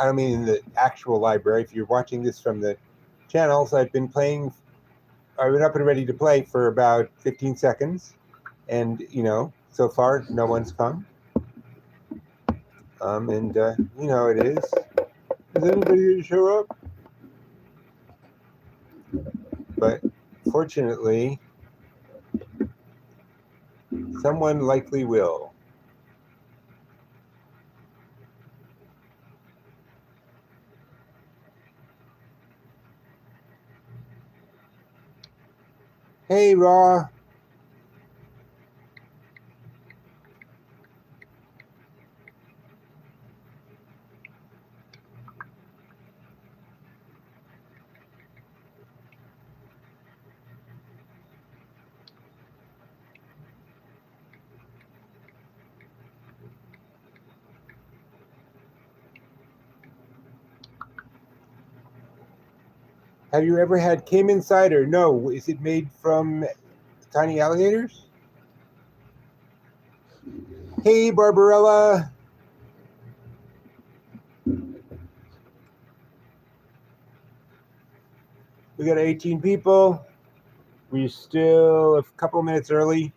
I don't mean in the actual library. If you're watching this from the channels, I've been up and ready to play for about 15 seconds. And, so far, no one's come. And you know it is. Is anybody going to show up? But fortunately, someone likely will. Hey, Raw. Have you ever had Cayman cider? No. Is it made from tiny alligators? Hey, Barbarella. We got 18 people. We're still a couple minutes early.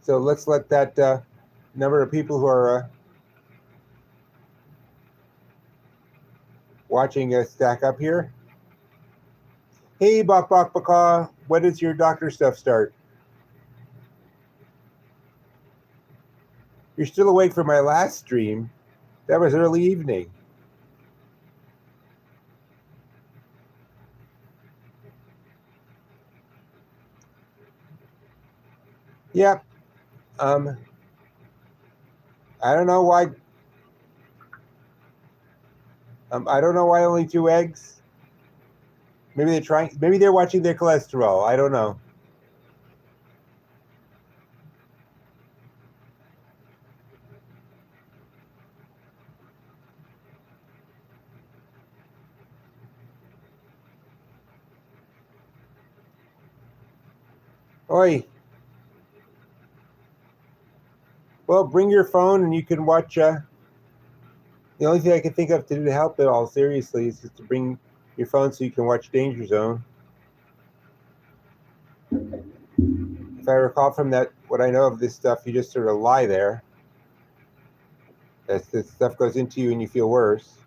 So let's let that number of people who are watching stack up here. Hey, Bok Bok Baka. When does your doctor stuff start? You're still awake for my last stream. That was early evening. Yep. I don't know why. I don't know why only 2 eggs. Maybe they're trying. Maybe they're watching their cholesterol. I don't know. Oi. Well, bring your phone and you can watch. The only thing I can think of to do to help it all seriously is just to bring your phone so you can watch Danger Zone. If I recall from that, what I know of this stuff, you just sort of lie there. As this stuff goes into you and you feel worse.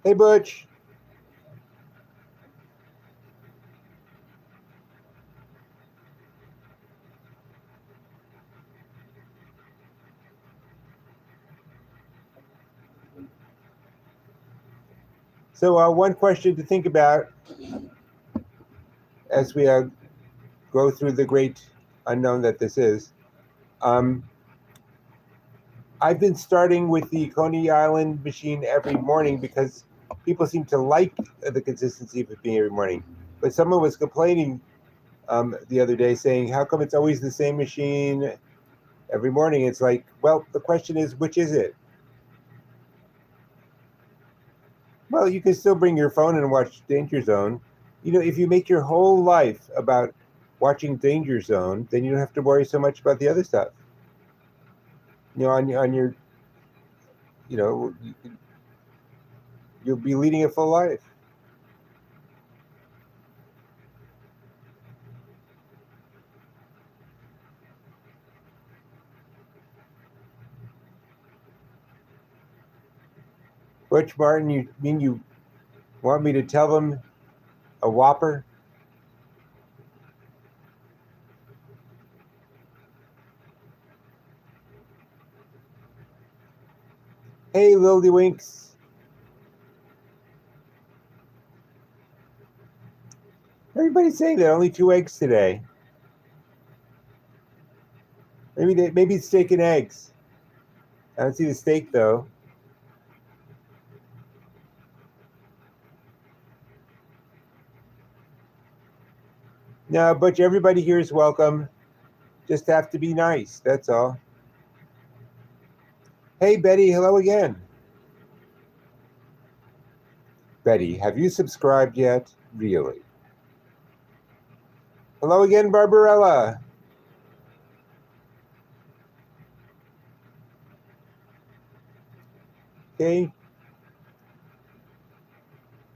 Hey, Butch. So one question to think about as we go through the great unknown that this is. I've been starting with the Coney Island machine every morning because people seem to like the consistency of it being every morning. But someone was complaining the other day saying, how come it's always the same machine every morning? It's like, well, the question is, which is it? Well, you can still bring your phone and watch Danger Zone. If you make your whole life about watching Danger Zone, then you don't have to worry so much about the other stuff. On your, you'll be leading a full life. Butch Martin, you mean you want me to tell them a Whopper? Hey, Lily Winks. Everybody's saying that only 2 eggs today. Maybe it's steak and eggs. I don't see the steak though. No, Butch, everybody here is welcome. Just have to be nice, that's all. Hey, Betty, hello again. Betty, have you subscribed yet? Really? Hello again, Barbarella. Okay.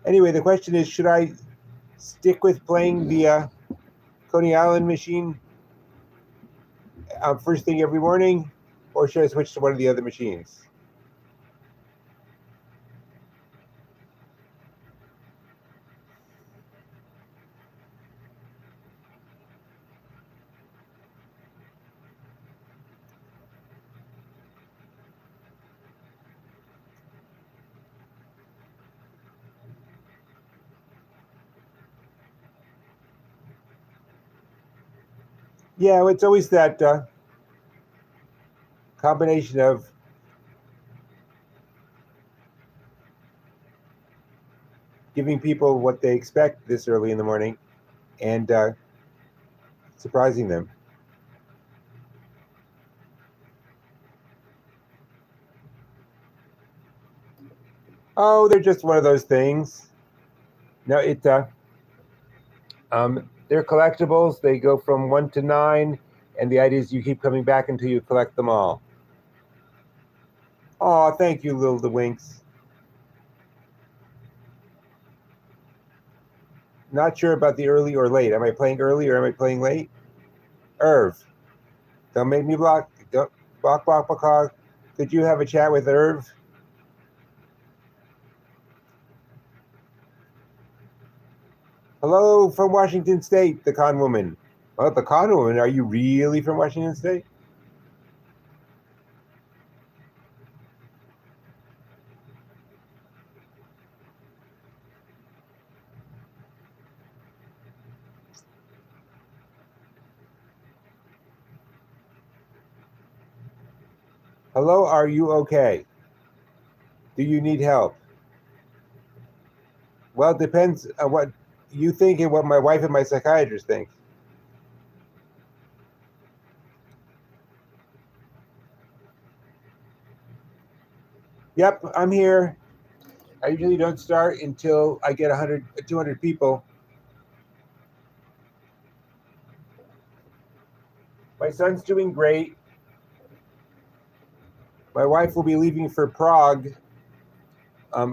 Anyway, the question is, should I stick with playing the Coney Island machine first thing every morning, or should I switch to one of the other machines? Yeah, it's always that combination of giving people what they expect this early in the morning and surprising them. Oh, they're just one of those things. No, they're collectibles. They go from 1 to 9, and the idea is you keep coming back until you collect them all. Oh, thank you, Lil the Winks. Not sure about the early or late. Am I playing early or am I playing late? Irv, don't make me block. Don't block. Could you have a chat with Irv? Hello from Washington State, the con woman. Oh, the con woman. Are you really from Washington State? Hello, are you okay? Do you need help? Well, it depends on what you think and what my wife and my psychiatrist think. Yep, I'm here. I usually don't start until I get 100, 200 people. My son's doing great. My wife will be leaving for Prague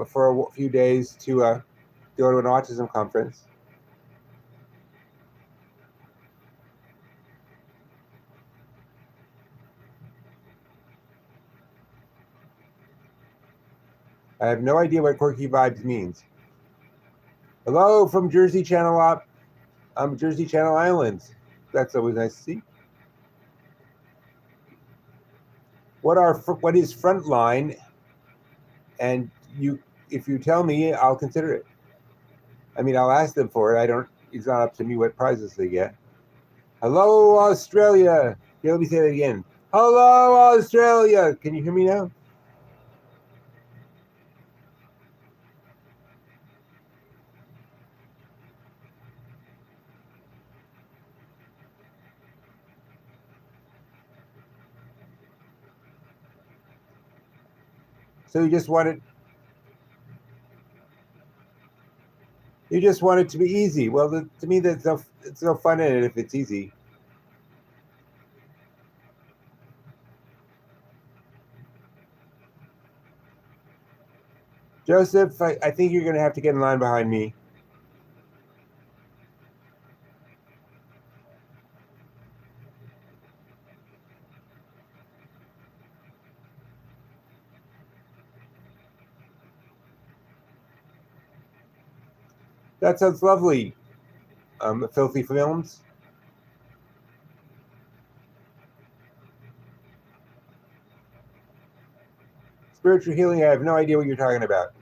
for a few days to go to an autism conference. I have no idea what quirky vibes means. Hello from Jersey Channel Jersey Channel Islands. That's always nice to see. What is Frontline? And if you tell me, I'll consider it. I mean, I'll ask them for it. I don't. It's not up to me what prizes they get. Hello, Australia. Yeah, let me say that again. Hello, Australia. Can you hear me now? So you just want it to be easy. Well, to me, it's no fun in it if it's easy. Joseph, I think you're going to have to get in line behind me. That sounds lovely. Filthy Films. Spiritual healing, I have no idea what you're talking about.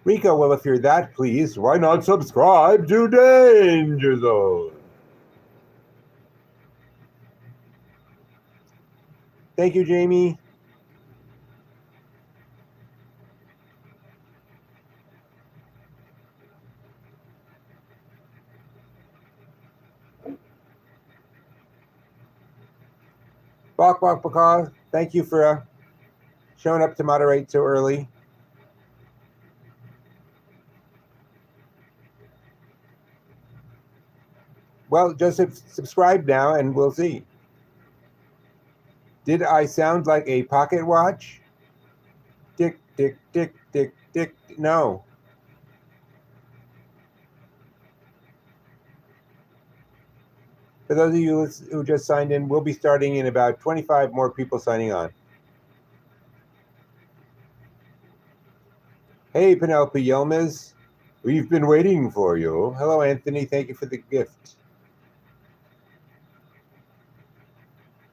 Rico, well, if you're that pleased, why not subscribe to Danger Zone? Thank you, Jamie. Bok. Thank you for showing up to moderate so early. Well, just subscribe now and we'll see. Did I sound like a pocket watch? Tick, tick, tick, tick, tick. No. For those of you who just signed in, we'll be starting in about 25 more people signing on. Hey, Penelope Yilmaz. We've been waiting for you. Hello, Anthony. Thank you for the gift.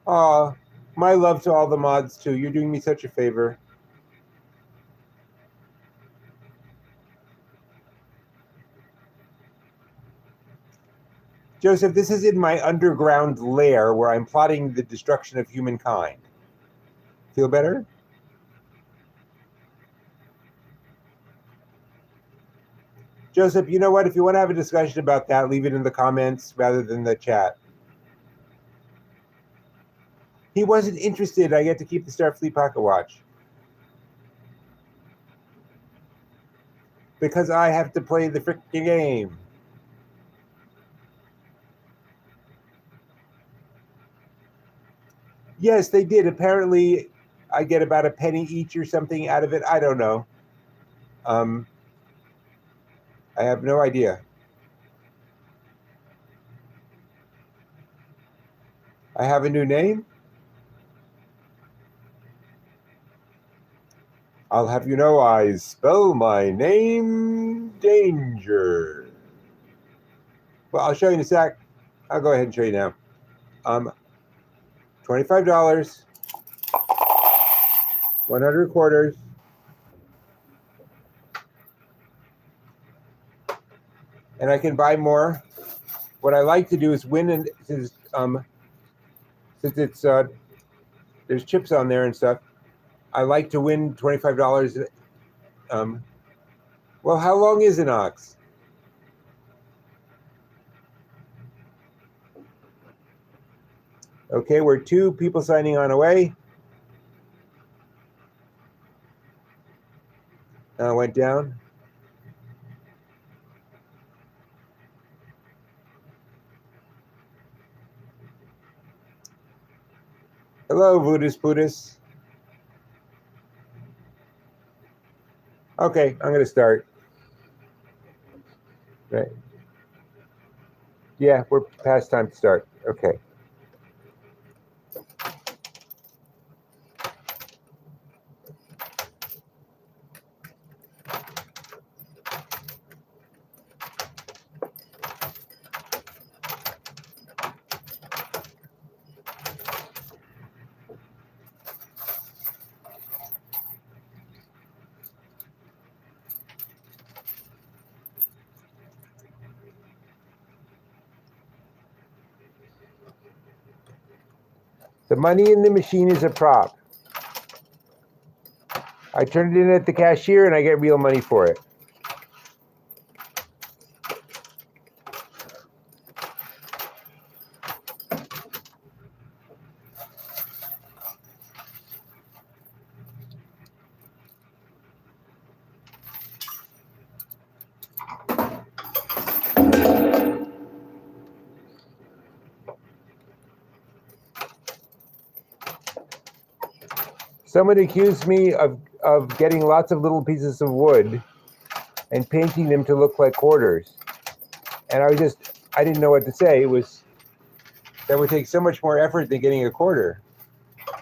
Aw, my love to all the mods, too. You're doing me such a favor. Joseph, this is in my underground lair where I'm plotting the destruction of humankind. Feel better? Joseph, you know what? If you want to have a discussion about that, leave it in the comments rather than the chat. He wasn't interested. I get to keep the Starfleet Pocket Watch. Because I have to play the freaking game. Yes, they did. Apparently, I get about a penny each or something out of it. I don't know. I have no idea. I have a new name. I'll have you know I spell my name Danger. Well, I'll show you in a sec. I'll go ahead and show you now. $25, 100 quarters. And I can buy more. What I like to do is win, and since it's there's chips on there and stuff, I like to win $25. Well, how long is an ox? Okay, we're 2 people signing on away. Went down. Hello, Buddhist. Okay, I'm going to start. Right. Yeah, we're past time to start. Okay. The money in the machine is a prop. I turn it in at the cashier and I get real money for it. Someone accused me of getting lots of little pieces of wood and painting them to look like quarters. And I didn't know what to say. That would take so much more effort than getting a quarter.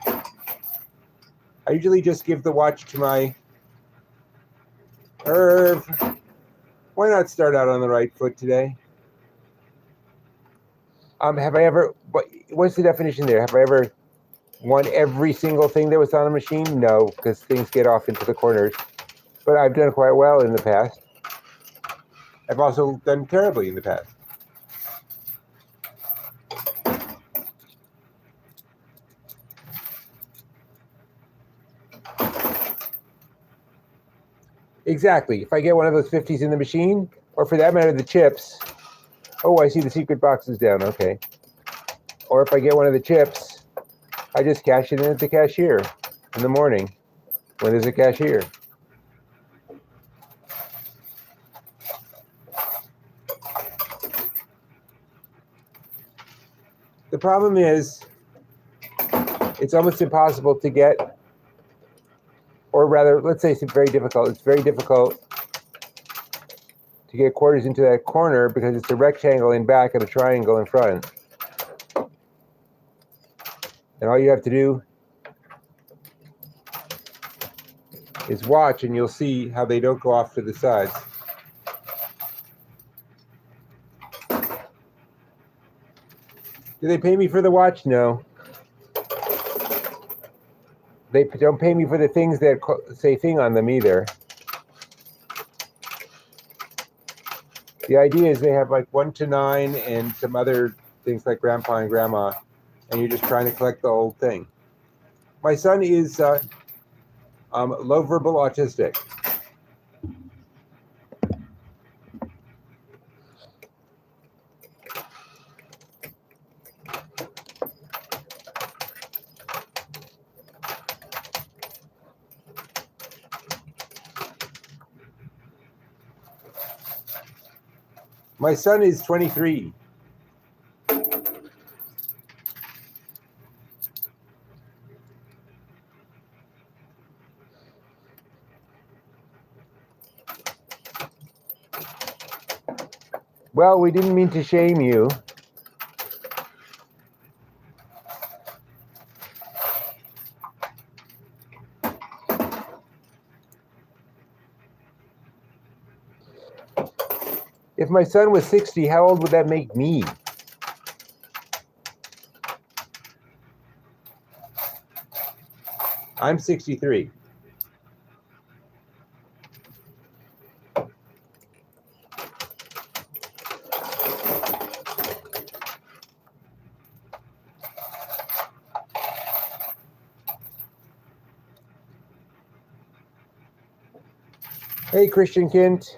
I usually just give the watch to my Irv. Why not start out on the right foot today? Have I ever, what's the definition there? Have I ever won every single thing that was on a machine? No, because things get off into the corners. But I've done quite well in the past. I've also done terribly in the past. Exactly. If I get one of those 50s in the machine, or for that matter, the chips. Oh, I see the secret box is down. Okay. Or if I get one of the chips, I just cash it in at the cashier in the morning when there's a cashier. The problem is it's almost impossible to get, or rather, let's say it's very difficult. It's very difficult to get quarters into that corner because it's a rectangle in back and a triangle in front. And all you have to do is watch, and you'll see how they don't go off to the sides. Do they pay me for the watch? No. They don't pay me for the things that say thing on them either. The idea is they have like 1 to 9 and some other things like grandpa and grandma, and you're just trying to collect the whole thing. My son is low verbal autistic. My son is 23. Well, we didn't mean to shame you. If my son was 60, how old would that make me? I'm 63. Hey, Christian Kint.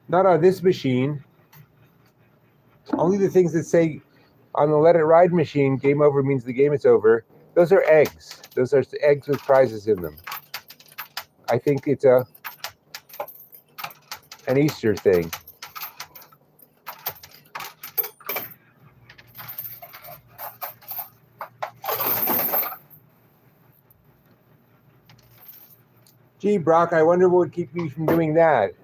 Not on this machine. Only the things that say on the Let It Ride machine, game over means the game is over. Those are eggs. Those are eggs with prizes in them. I think it's an Easter thing. Gee, Brock, I wonder what would keep me from doing that.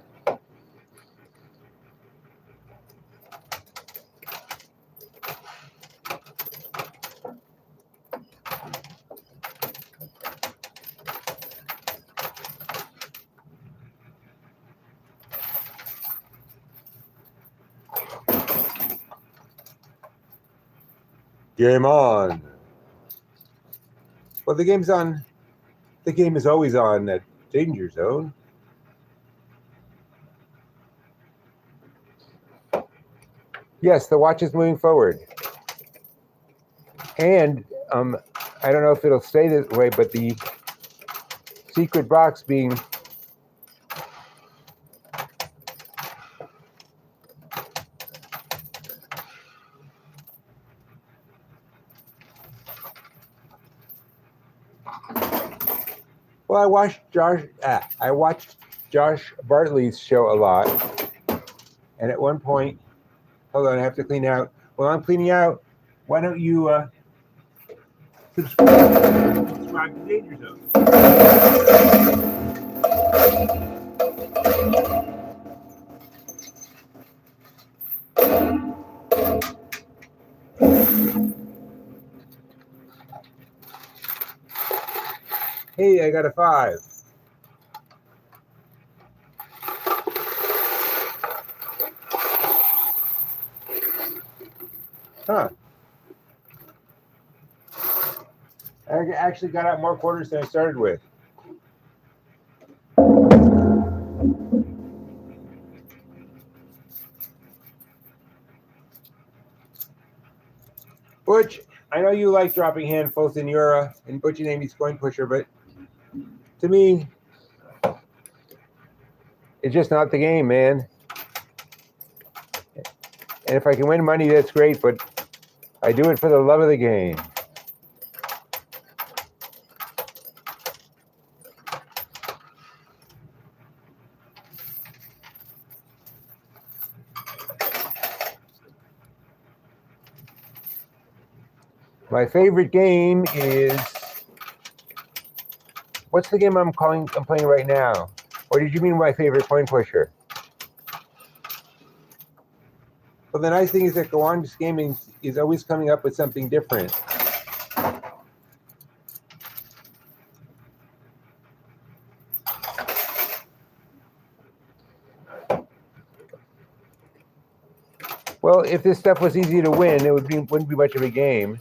Game on. Well, the game's on. The game is always on at Danger Zone. Yes, the watch is moving forward. And I don't know if it'll stay this way, but the secret box being well, I watched Josh Bartley's show a lot, and at one point, hold on, I have to clean out. While I'm cleaning out, why don't you subscribe to Danger Zone? Hey, I got a 5. Huh. I actually got out more quarters than I started with. Butch, I know you like dropping handfuls in your in Butch and Amy's coin pusher, but to me, it's just not the game, man. And if I can win money, that's great, but I do it for the love of the game. My favorite game is, what's the game I'm playing right now? Or did you mean my favorite coin pusher? Well, the nice thing is that Gowan's Gaming is always coming up with something different. Well, if this stuff was easy to win, it wouldn't be much of a game.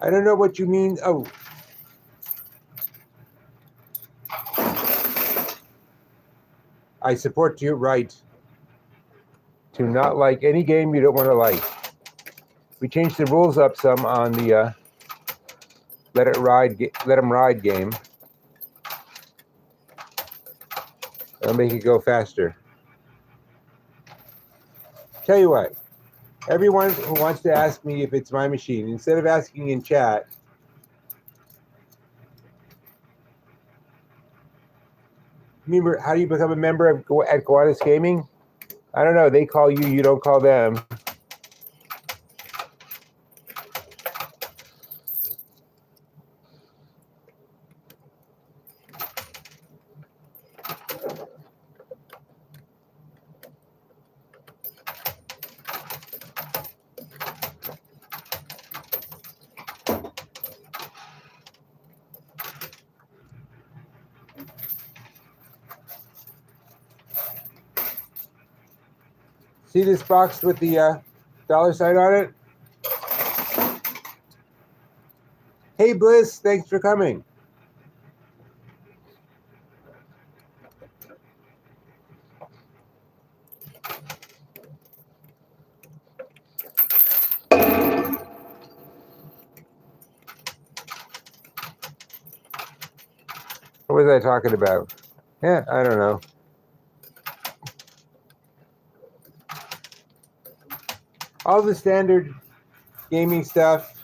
I don't know what you mean. Oh. I support your right to not like any game you don't want to like. We changed the rules up some on the Let 'em ride game. That'll make it go faster. Tell you what, everyone who wants to ask me if it's my machine, instead of asking in chat, remember, how do you become a member at Gowan's Gaming? I don't know. They call you, you don't call them. See this box with the dollar sign on it? Hey, Bliss, thanks for coming. What was I talking about? Yeah, I don't know. All the standard gaming stuff.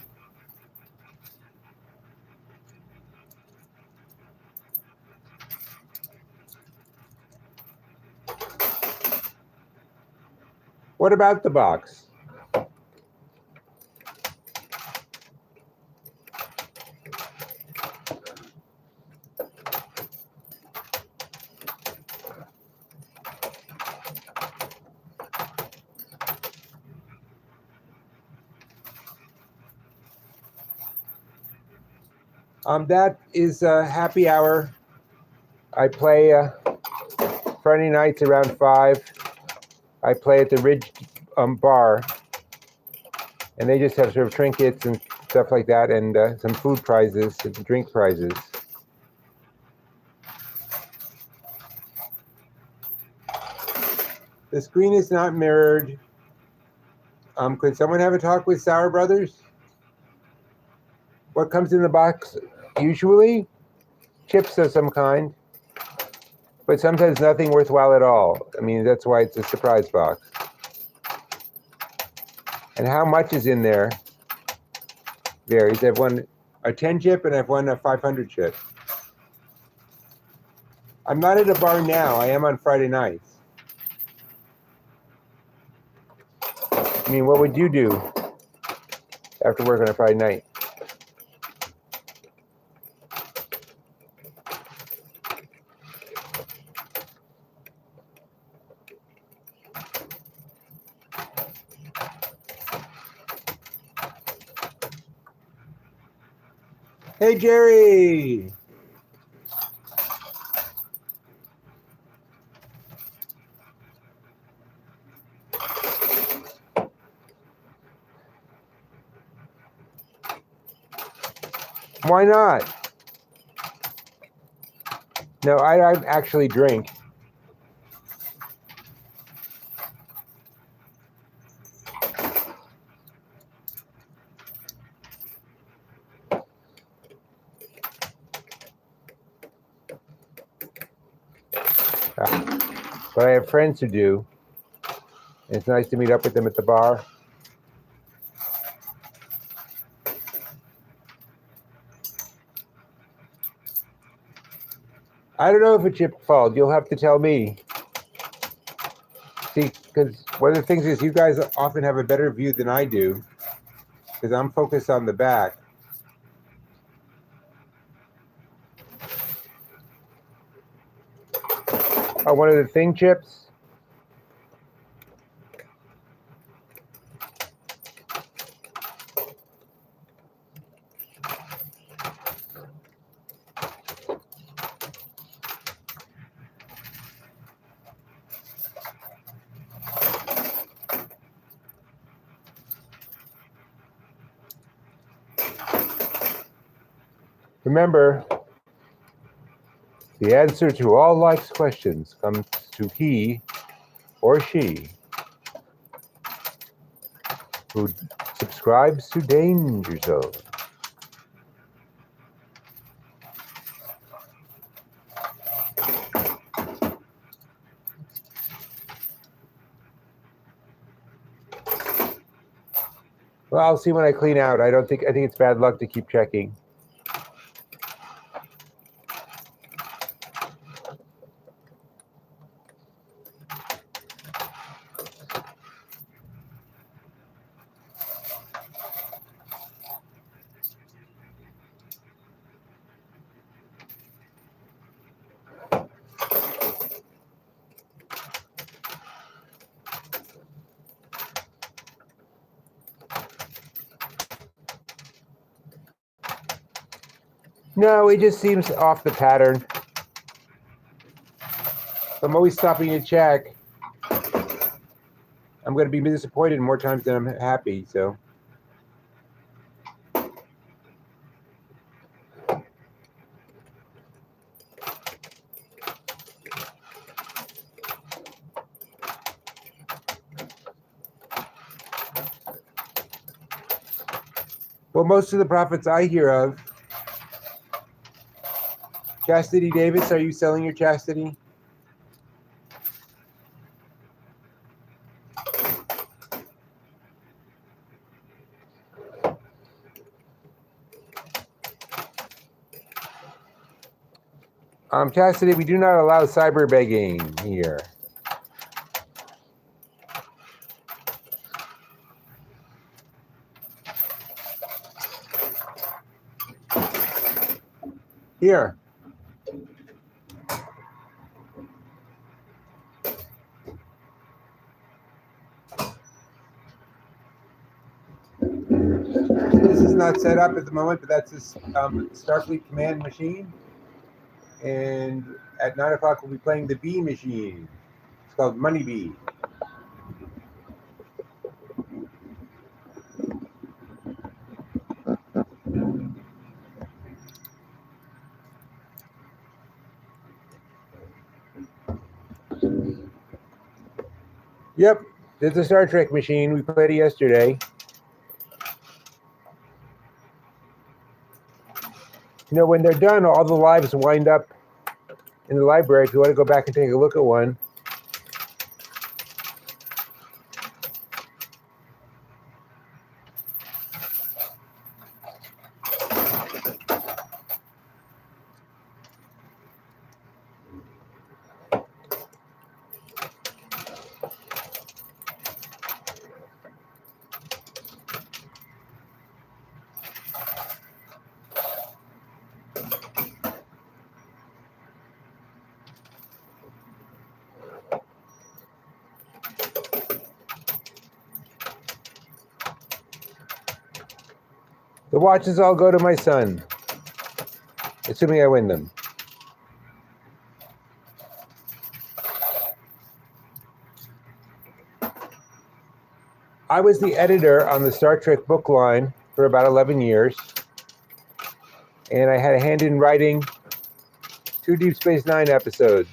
What about the box? That is happy hour. I play Friday nights around 5. I play at the Ridge bar, and they just have sort of trinkets and stuff like that, and some food prizes and drink prizes. The screen is not mirrored. Could someone have a talk with Sour Brothers? What comes in the box? Usually chips of some kind, but sometimes nothing worthwhile at all. I mean, that's why it's a surprise box. And how much is in there varies. I've won a 10 chip and I've won a 500 chip. I'm not at a bar now. I am on Friday nights. I mean, what would you do after work on a Friday night? Hey, Jerry. Why not? No, I actually drink. But I have friends who do. And it's nice to meet up with them at the bar. I don't know if a chip fault. You'll have to tell me. See, because one of the things is you guys often have a better view than I do, because I'm focused on the back. Oh, one of the thing chips? Remember, the answer to all life's questions comes to he or she who subscribes to Danger Zone. Well, I'll see when I clean out. I think it's bad luck to keep checking. No, it just seems off the pattern. I'm always stopping to check. I'm going to be disappointed more times than I'm happy, so. Well, most of the profits I hear of. Chastity Davis, are you selling your chastity? Chastity, we do not allow cyber begging here. Here. This is not set up at the moment, but that's this Starfleet command machine. And at 9 o'clock, we'll be playing the B machine. It's called Money Bee. Yep, it's a Star Trek machine. We played it yesterday. You know, when they're done, all the lives wind up in the library. If you want to go back and take a look at one. The watches all go to my son, assuming I win them. I was the editor on the Star Trek book line for about 11 years. And I had a hand in writing 2 Deep Space Nine episodes.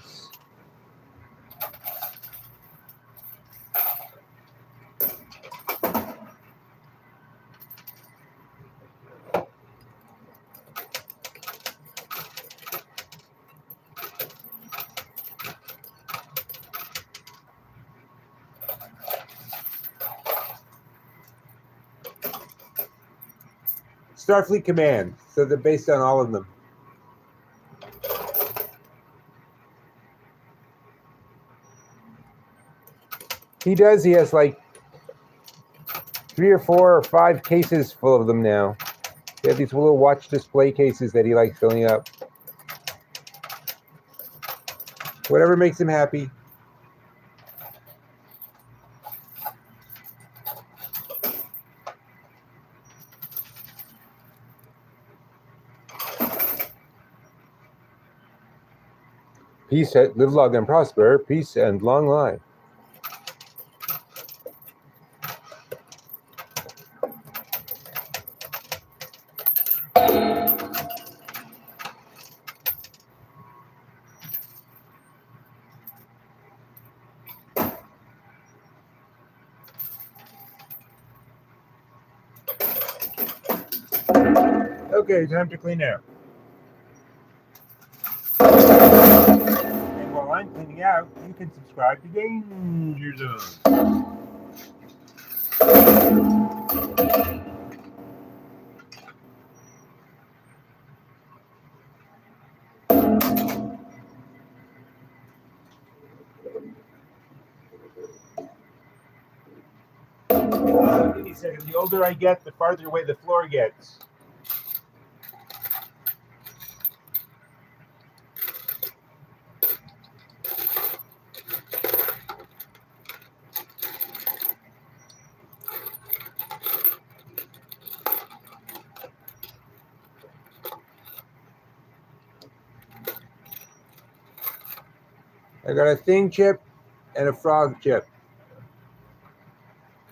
Starfleet Command, so they're based on all of them. He does. He has like 3 or 4 or 5 cases full of them now. They have these little watch display cases that he likes filling up. Whatever makes him happy. Peace, live long and prosper. Peace and long life. Okay, time to clean out. And while I'm cleaning out, you can subscribe to Danger Zone. Give me a second. The older I get, the farther away the floor gets. I got a thing chip and a frog chip.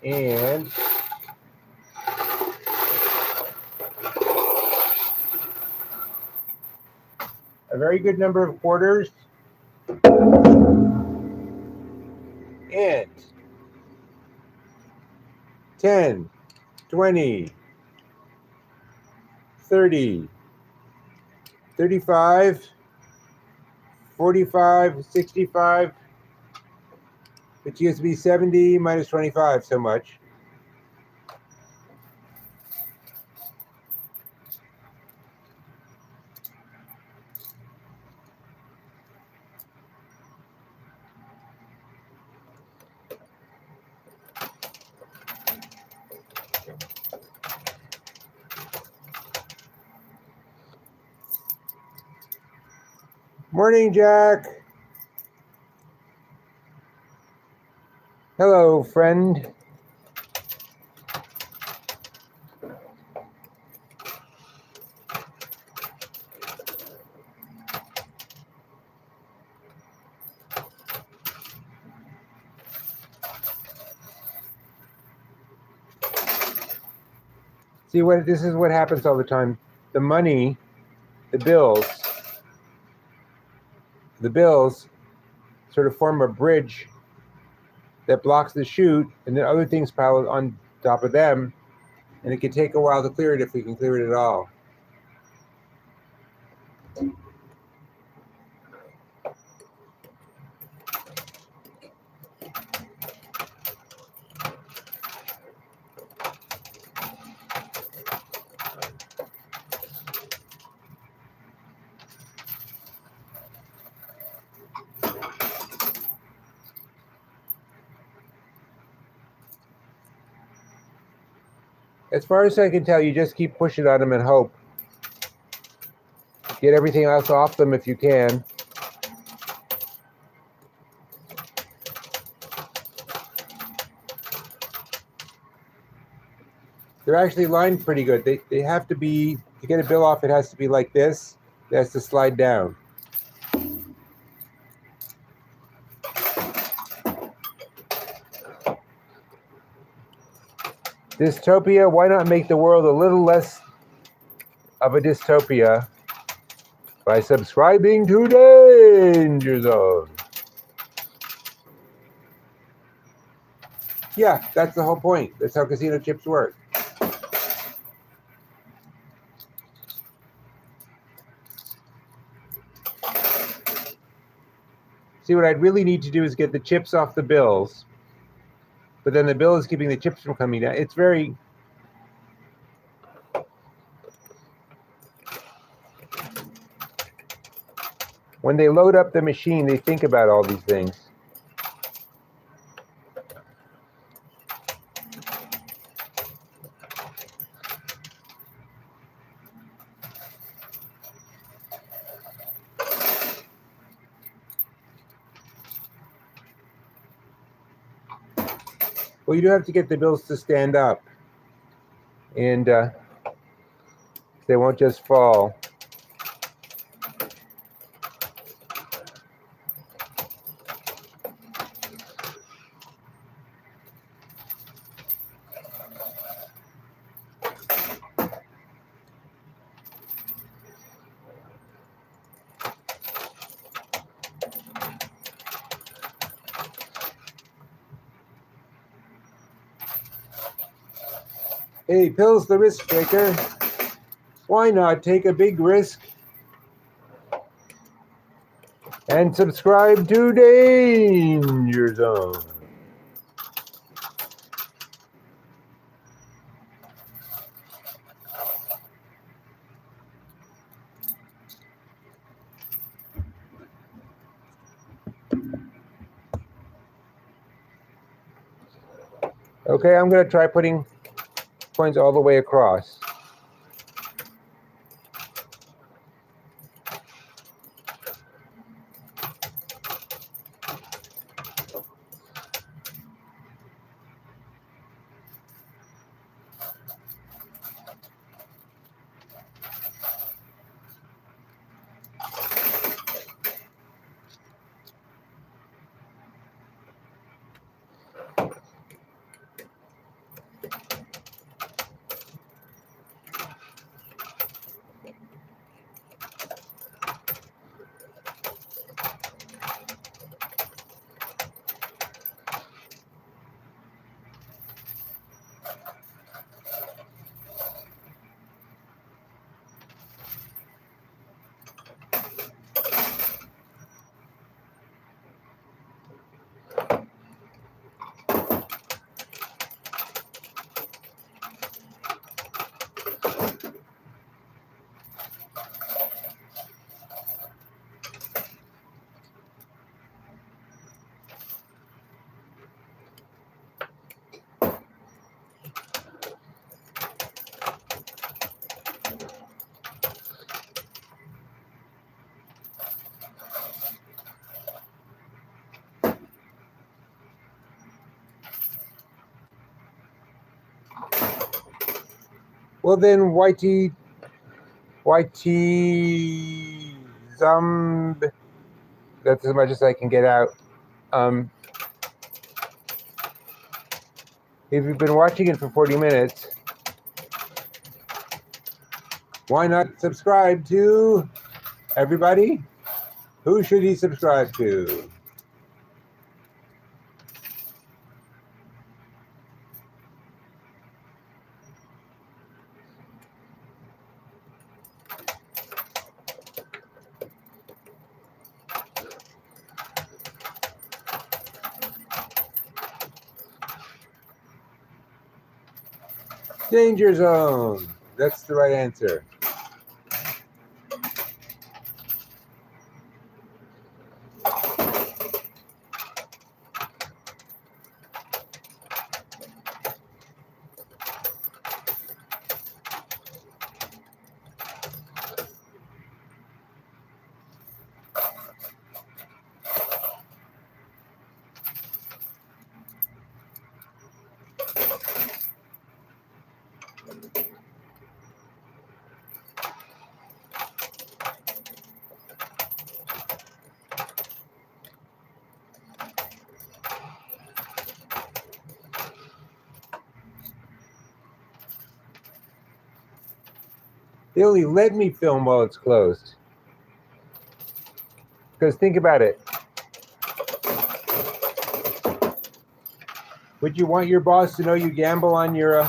And a very good number of quarters. And 10, 20, 30, 35, 45, 65, which used to be 70 minus 25 so much. Morning, Jack. Hello, friend. See, this is what happens all the time. The money, the bills sort of form a bridge that blocks the chute, and then other things pile on top of them, and it can take a while to clear it if we can clear it at all. As far as I can tell, you just keep pushing on them and hope. Get everything else off them if you can. They're actually lined pretty good. They have to be, to get a bill off, it has to be like this. It has to slide down. Dystopia, why not make the world a little less of a dystopia by subscribing to Danger Zone. Yeah, that's the whole point. That's how casino chips work. See, what I'd really need to do is get the chips off the bills, but then the bill is keeping the chips from coming down. It's very... When they load up the machine, they think about all these things. Well, you do have to get the bills to stand up, and they won't just fall. Hey, Pill's the risk taker. Why not take a big risk and subscribe to Danger Zone? Okay, I'm going to try putting coins all the way across. Well then, YT Zumb. That's as much as I can get out. If you've been watching it for 40 minutes, why not subscribe to everybody? Who should he subscribe to? Danger Zone. That's the right answer. They only let me film while it's closed. Because think about it. Would you want your boss to know you gamble on your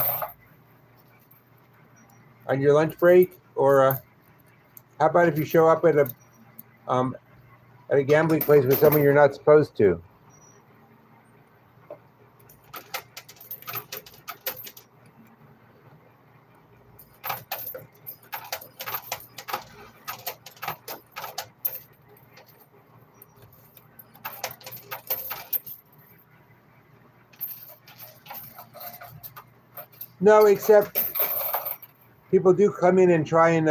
lunch break? Or how about if you show up at a gambling place with someone you're not supposed to? No, except people do come in and try and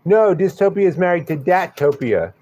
no, dystopia is married to datopia.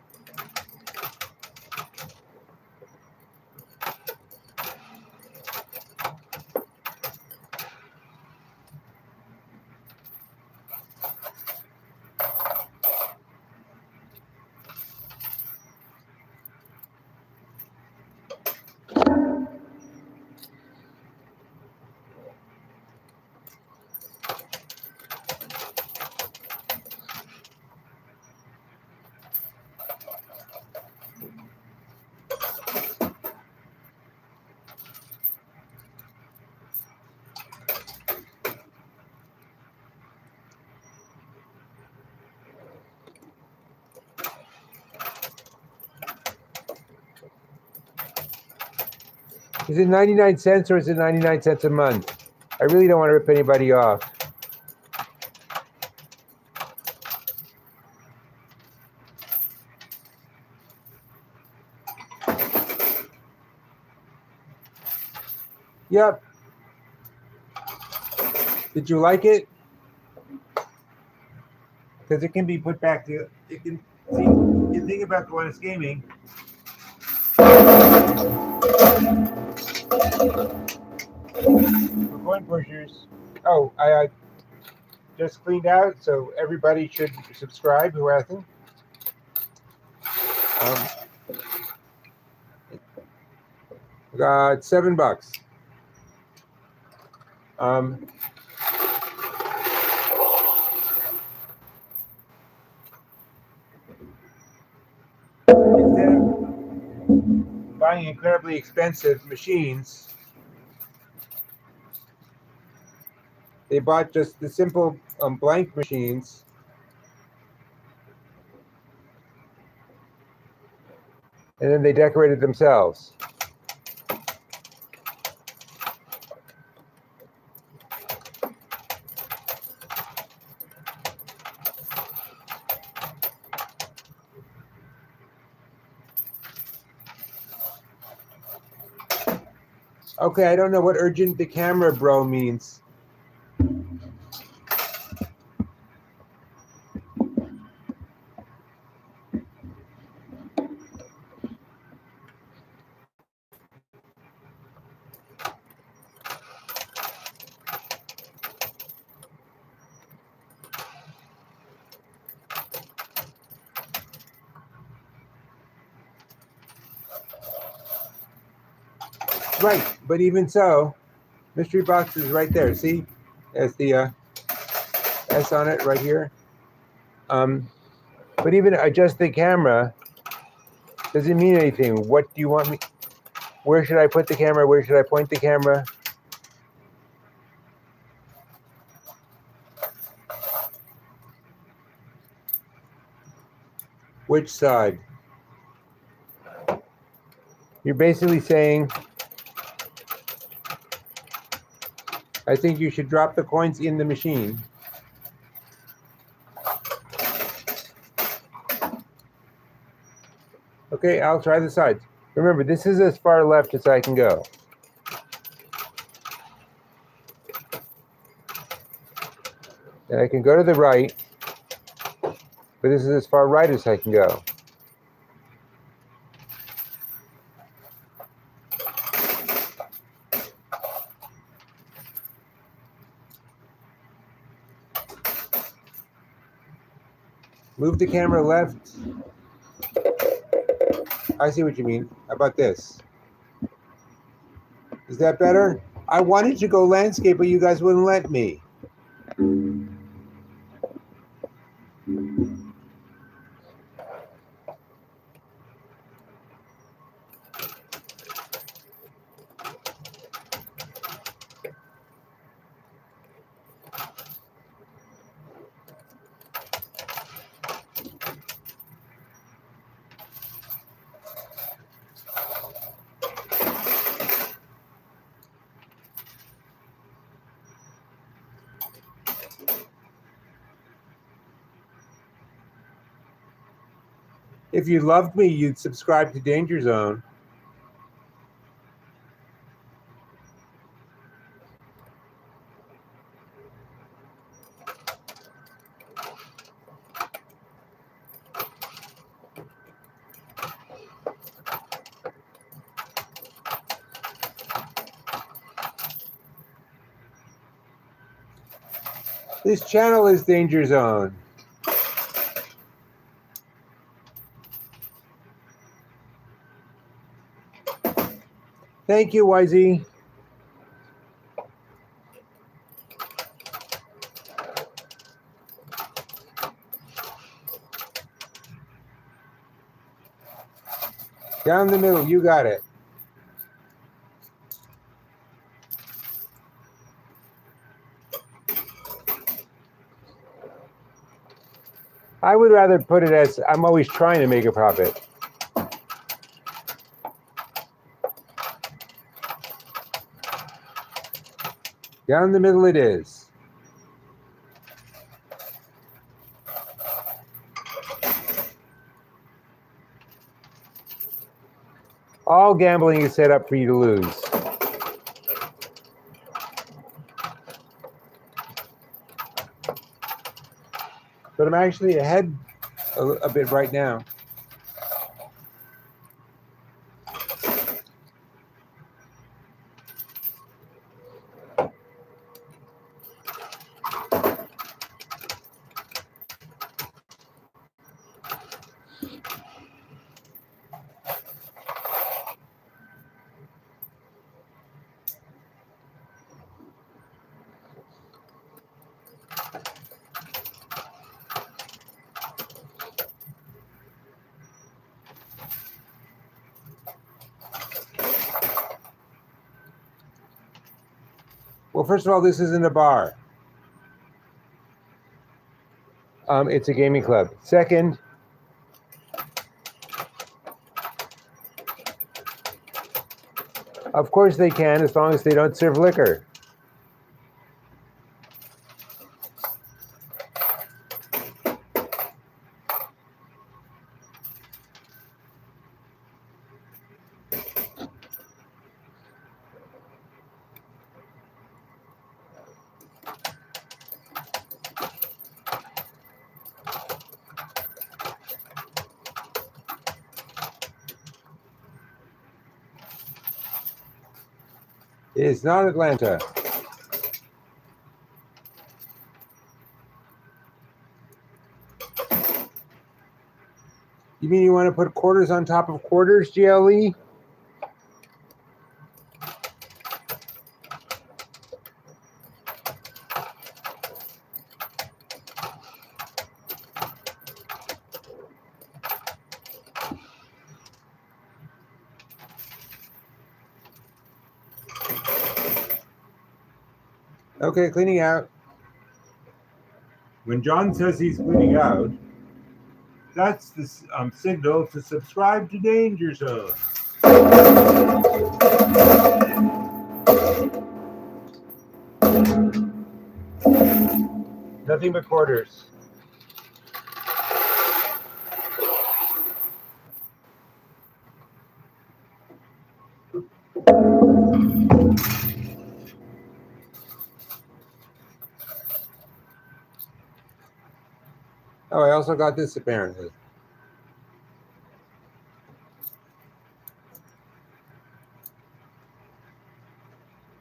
Is it 99 cents or is it 99 cents a month? I really don't want to rip anybody off. Yep. Did you like it? Because it can be put back to, it can, see, you think about the one that's gaming. For coin pushers. Oh, I just cleaned out, so everybody should subscribe who hasn't. Got $7. Instead of buying incredibly expensive machines, they bought just the simple blank machines. And then they decorated themselves. Okay, I don't know what urgent the camera bro means. Right, but even so, mystery box is right there. See, there's the S on it right here. But even adjust the camera doesn't mean anything. What do you want me? Where should I put the camera? Where should I point the camera? Which side? You're basically saying, I think you should drop the coins in the machine. Okay, I'll try the sides. Remember, this is as far left as I can go. And I can go to the right, but this is as far right as I can go. Move the camera left. I see what you mean. How about this? Is that better? I wanted to go landscape, but you guys wouldn't let me. If you loved me, you'd subscribe to Danger Zone. This channel is Danger Zone. Thank you, YZ. Down the middle, you got it. I would rather put it as I'm always trying to make a profit. Down the middle it is. All gambling is set up for you to lose. But I'm actually ahead a bit right now. Well, first of all, this isn't a bar. It's a gaming club. Second, of course they can, as long as they don't serve liquor. It's not Atlanta. You mean you want to put quarters on top of quarters, GLE? Okay, cleaning out. When John says he's cleaning out, that's the signal to subscribe to Danger Zone. Nothing but quarters. Oh, I also got this apparently.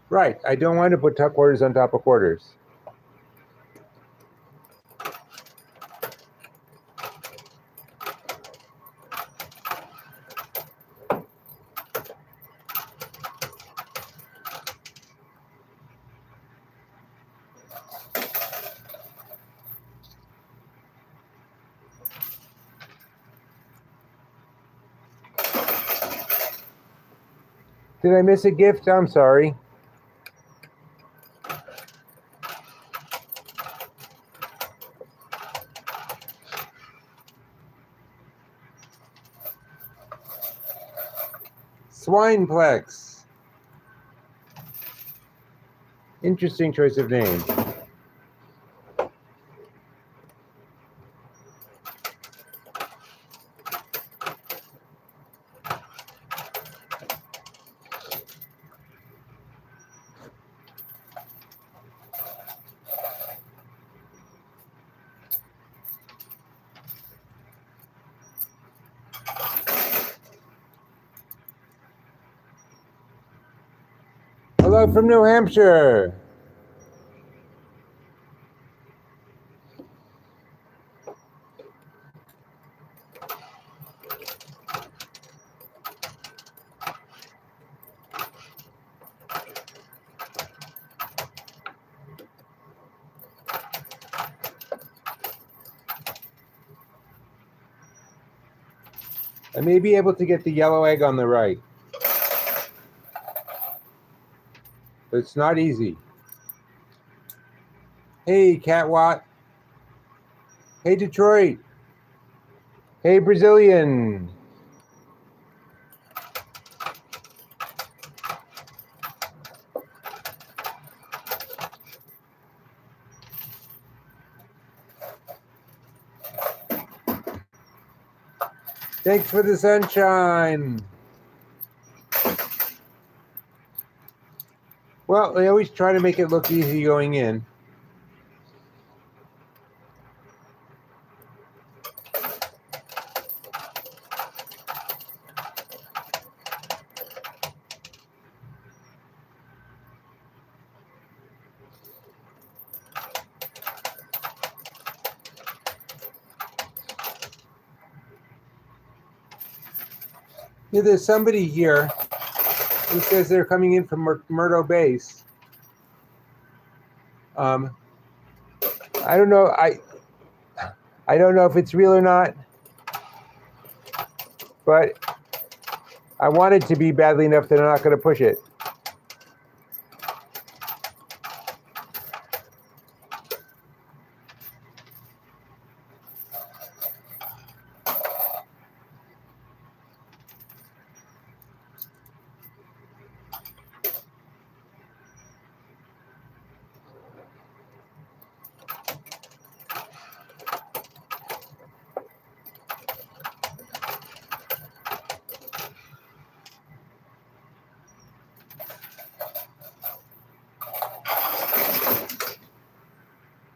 Right, I don't want to put quarters on top of quarters. Did I miss a gift? I'm sorry. Swineplex. Interesting choice of name. Hello from New Hampshire. I may be able to get the yellow egg on the right, but it's not easy. Hey, Catwatt. Hey, Detroit. Hey, Brazilian. Thanks for the sunshine. Well, they always try to make it look easy going in. Yeah, there's somebody here who says they're coming in from Murdo Base. I don't know. I don't know if it's real or not, but I want it to be badly enough that I'm not going to push it.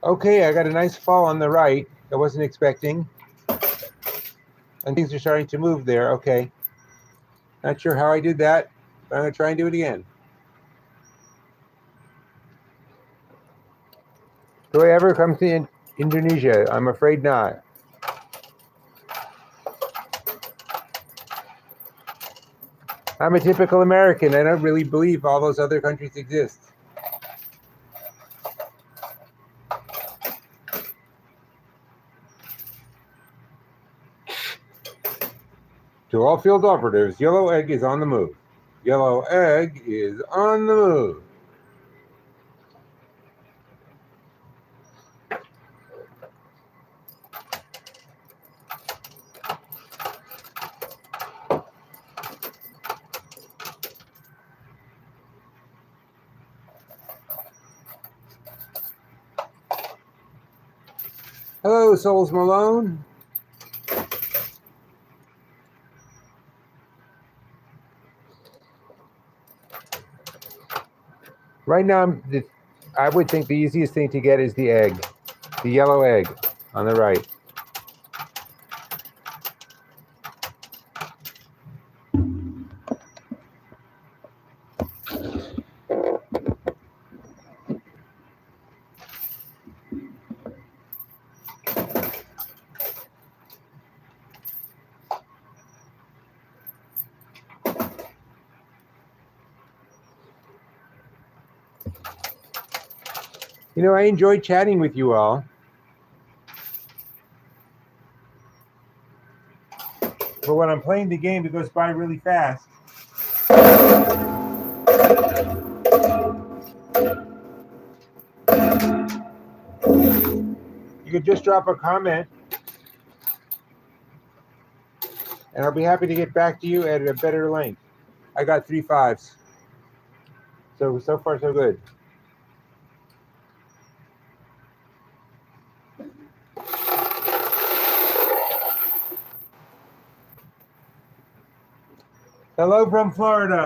Okay, I got a nice fall on the right. I wasn't expecting. And things are starting to move there. Okay. Not sure how I did that, but I'm going to try and do it again. Do I ever come to Indonesia? I'm afraid not. I'm a typical American. I don't really believe all those other countries exist. To all field operatives, yellow egg is on the move. Yellow egg is on the move. Hello, Souls Malone. Right now, I would think the easiest thing to get is the egg, the yellow egg on the right. You know, I enjoyed chatting with you all. But when I'm playing the game, it goes by really fast. You could just drop a comment, and I'll be happy to get back to you at a better length. I got 3 5s. So far, so good. Hello from Florida.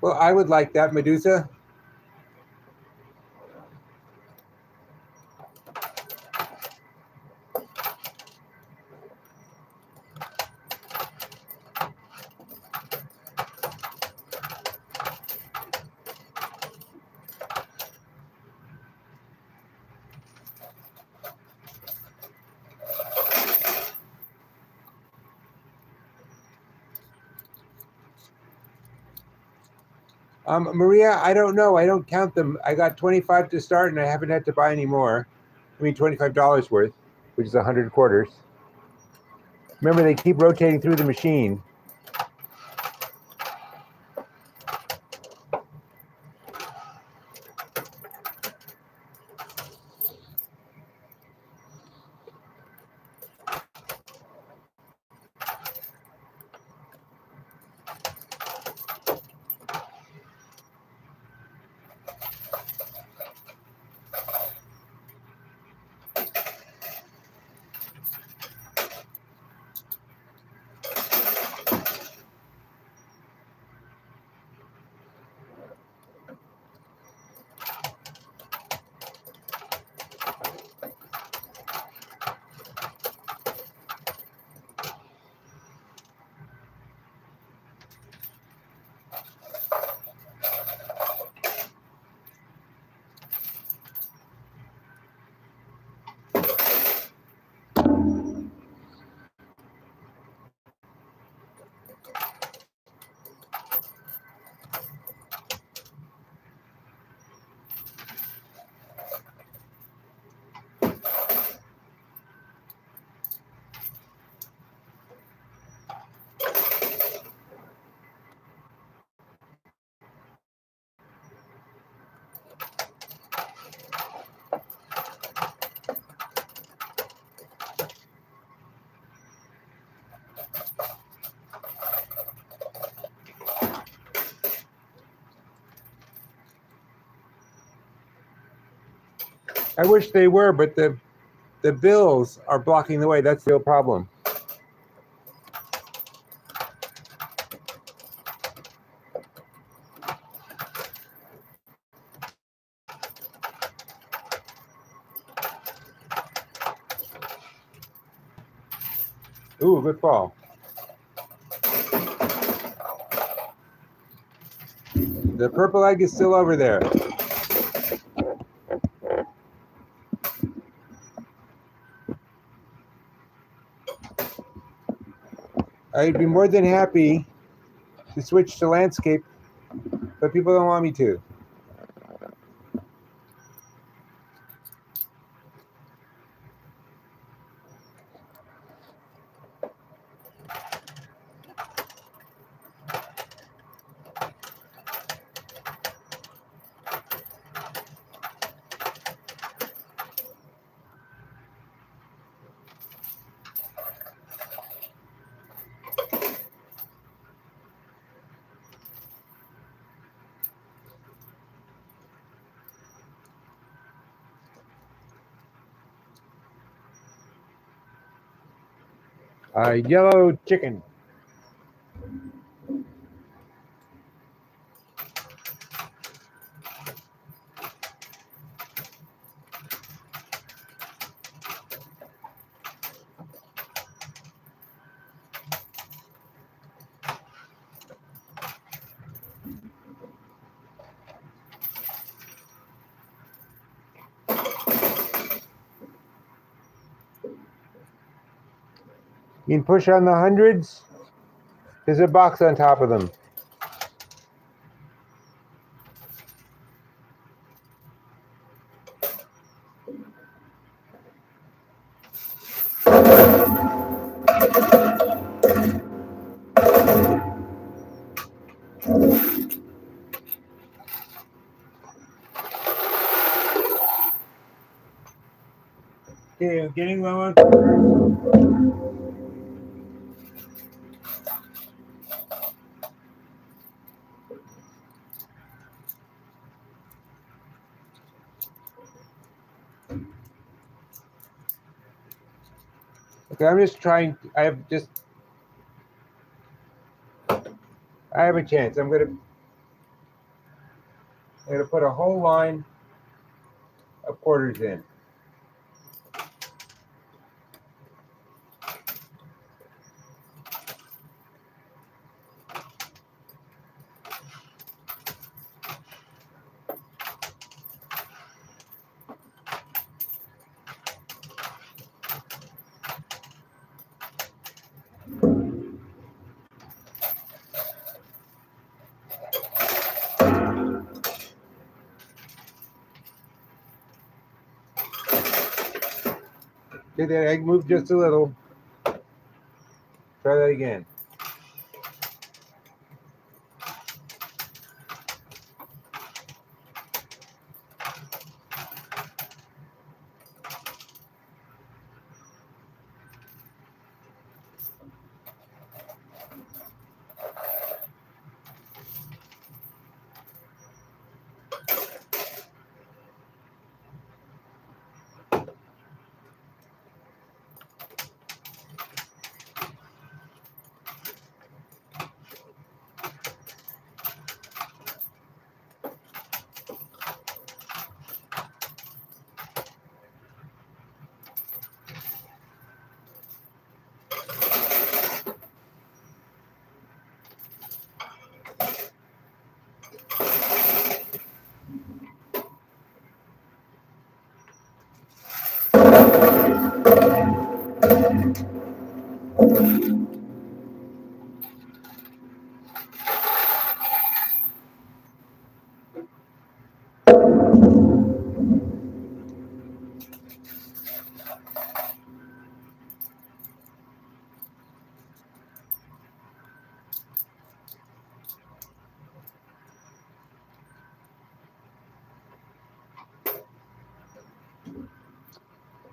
Well, I would like that, Medusa. Maria, I don't know. I don't count them. I got 25 to start, and I haven't had to buy any more. I mean, $25 worth, which is 100 quarters. Remember, they keep rotating through the machine. I wish they were, but the bills are blocking the way. That's the real problem. Ooh, good fall. The purple egg is still over there. I'd be more than happy to switch to landscape, but people don't want me to. Yellow chicken. You can push on the hundreds. There's a box on top of them. Okay, I'm getting low on quarters. Okay, I'm just trying. I have a chance. I'm gonna put a whole line of quarters in. Okay, that egg moved just a little. Try that again.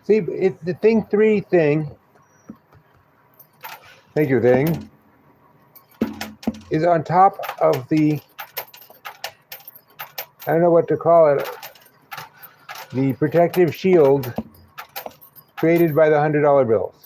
See, it's the thing three thing. Thank you, thing. Is on top of the. I don't know what to call it. The protective shield created by the $100 bills.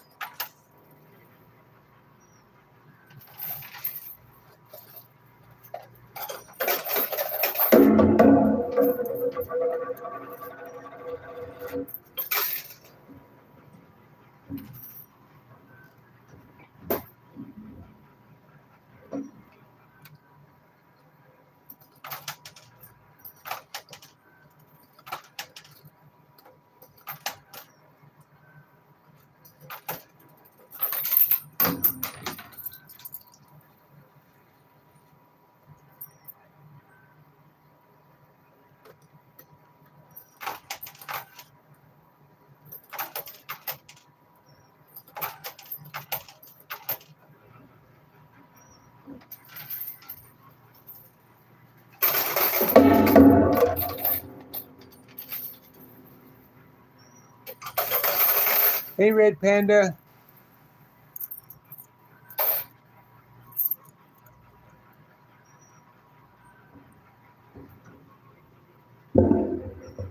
Hey, Red Panda.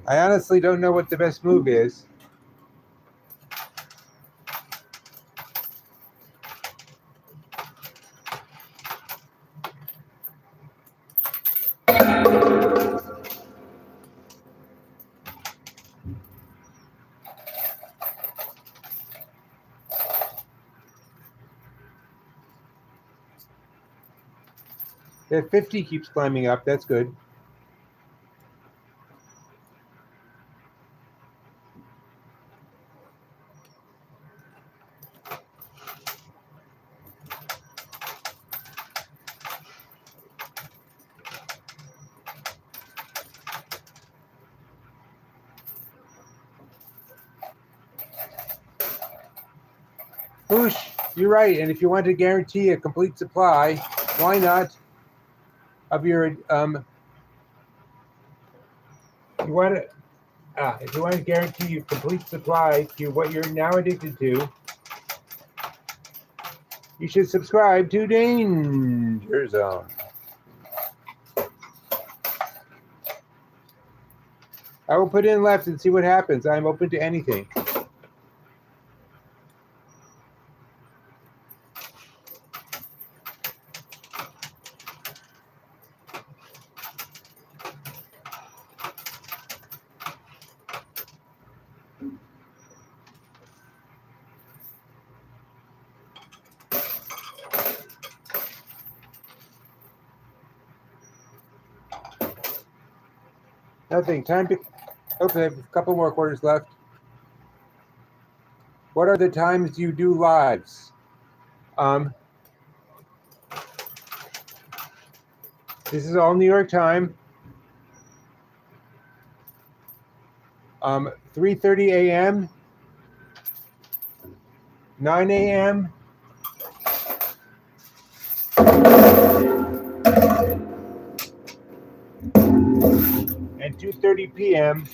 I honestly don't know what the best move is. That 50 keeps climbing up. That's good. Whoosh, you're right. And if you want to guarantee a complete supply, why not of your you want to If you want to guarantee you complete supply to what you're now addicted to, you should subscribe to Danger Zone. I will put in left and see what happens. I'm open to anything. Nothing. Time to. Okay, I have a couple more quarters left. What are the times you do lives? This is all New York time. 3:30 a.m., 9 a.m., and 2:30 p.m.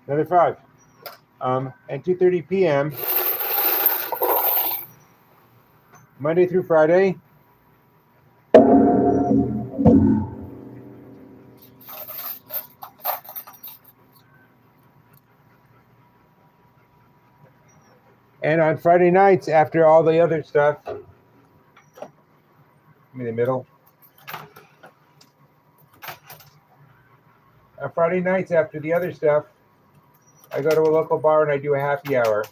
Another 5. And 2:30 p.m. Monday through Friday. And on Friday nights, after all the other stuff, I'm in the middle. On Friday nights, after the other stuff, I go to a local bar and I do a happy hour.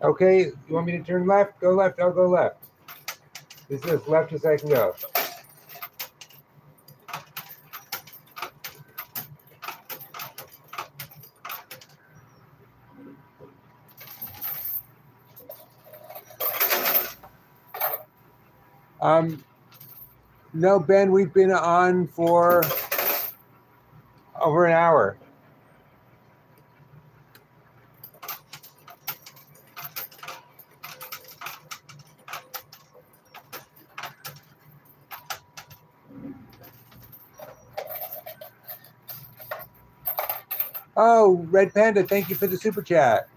Okay, you want me to turn left? Go left, I'll go left. This is as left as I can go. No, Ben, we've been on for over an hour. Oh, Red Panda, thank you for the super chat.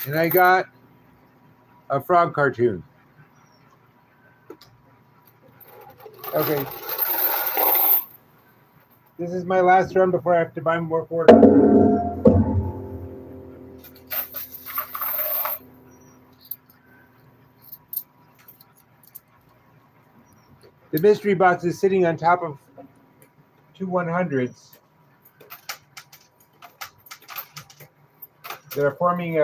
And I got a frog cartoon. Okay. This is my last run before I have to buy more quarters. The mystery box is sitting on top of two 100s that are forming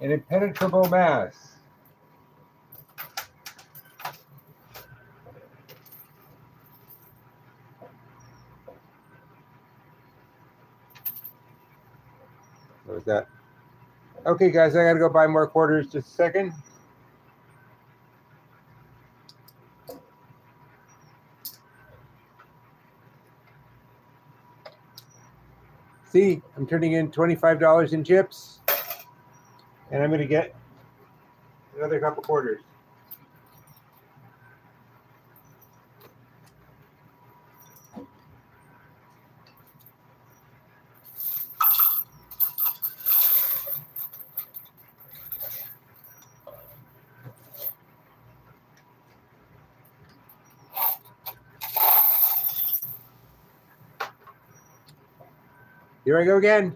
an impenetrable mass. What was that? Okay, guys, I gotta go buy more quarters. Just a second. See, I'm turning in $25 in chips, and I'm going to get another couple quarters. Here I go again.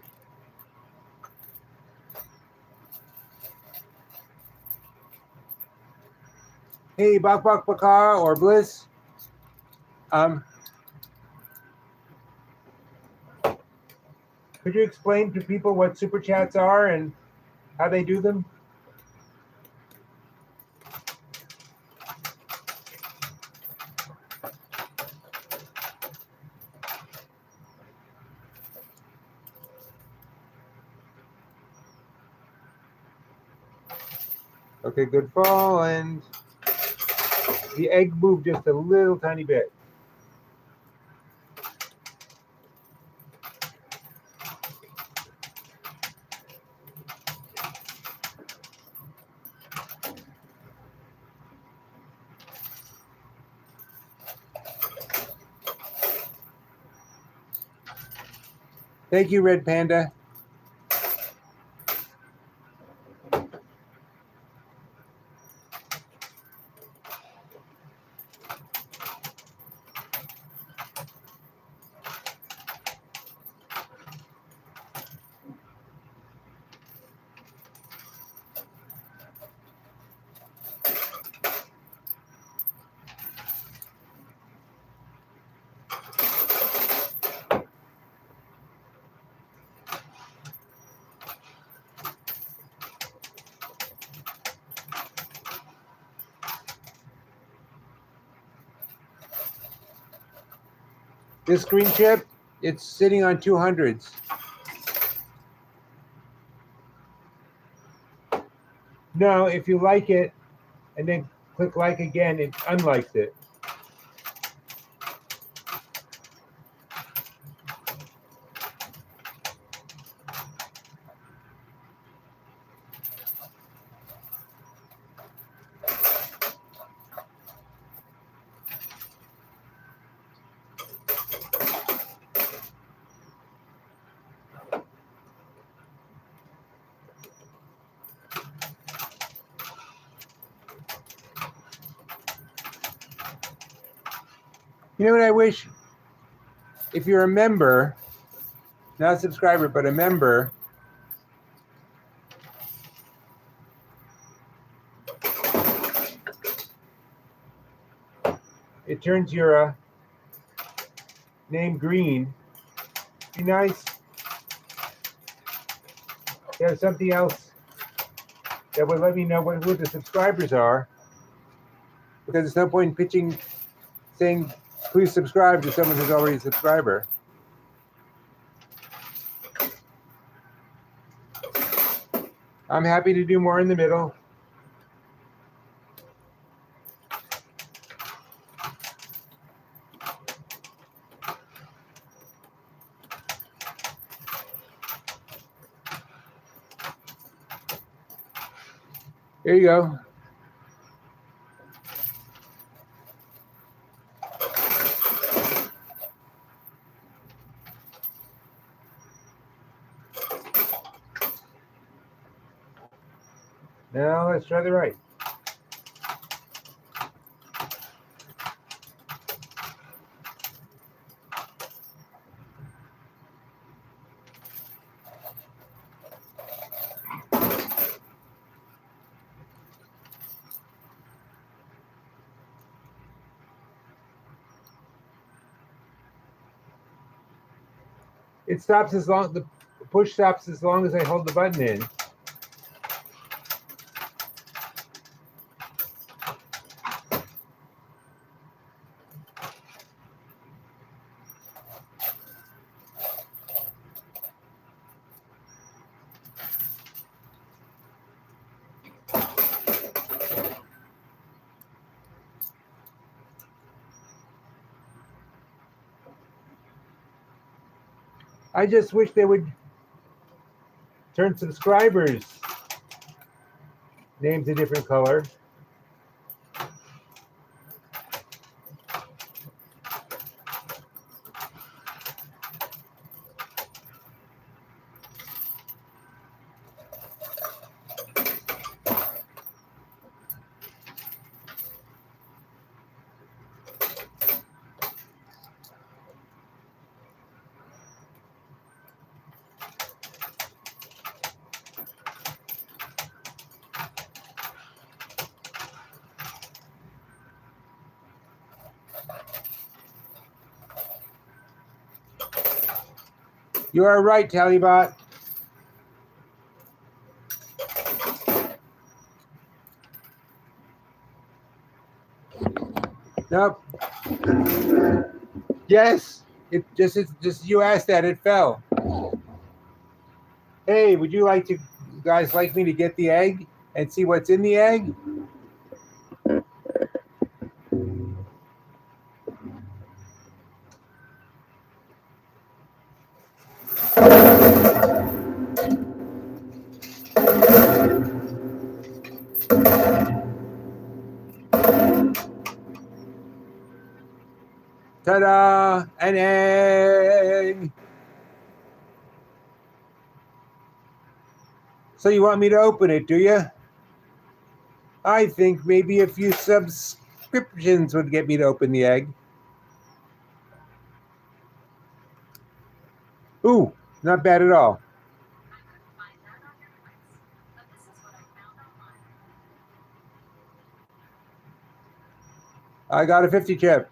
Hey, Bak Bak Bakar or Bliss. Could you explain to people what super chats are and how they do them? Okay, good fall, and the egg moved just a little tiny bit. Thank you, Red Panda. This green chip, it's sitting on 200s. No, if you like it and then click like again, it unlikes it. You know what I wish? If you're a member, not a subscriber, but a member, it turns your name green. Be nice. There's something else that would let me know who the subscribers are, because there's no point in pitching, saying, please subscribe to someone who's already a subscriber. I'm happy to do more in the middle. There you go. Now let's try the right. It stops as long, the push stops as long as I hold the button in. I just wish they would turn subscribers' names a different color. You are right, Tallybot. Nope. Yes. It's just you asked that, it fell. Hey, would you guys like me to get the egg and see what's in the egg? Ta-da! An egg! So you want me to open it, do you? I think maybe a few subscriptions would get me to open the egg. Ooh, not bad at all. I got a 50 chip.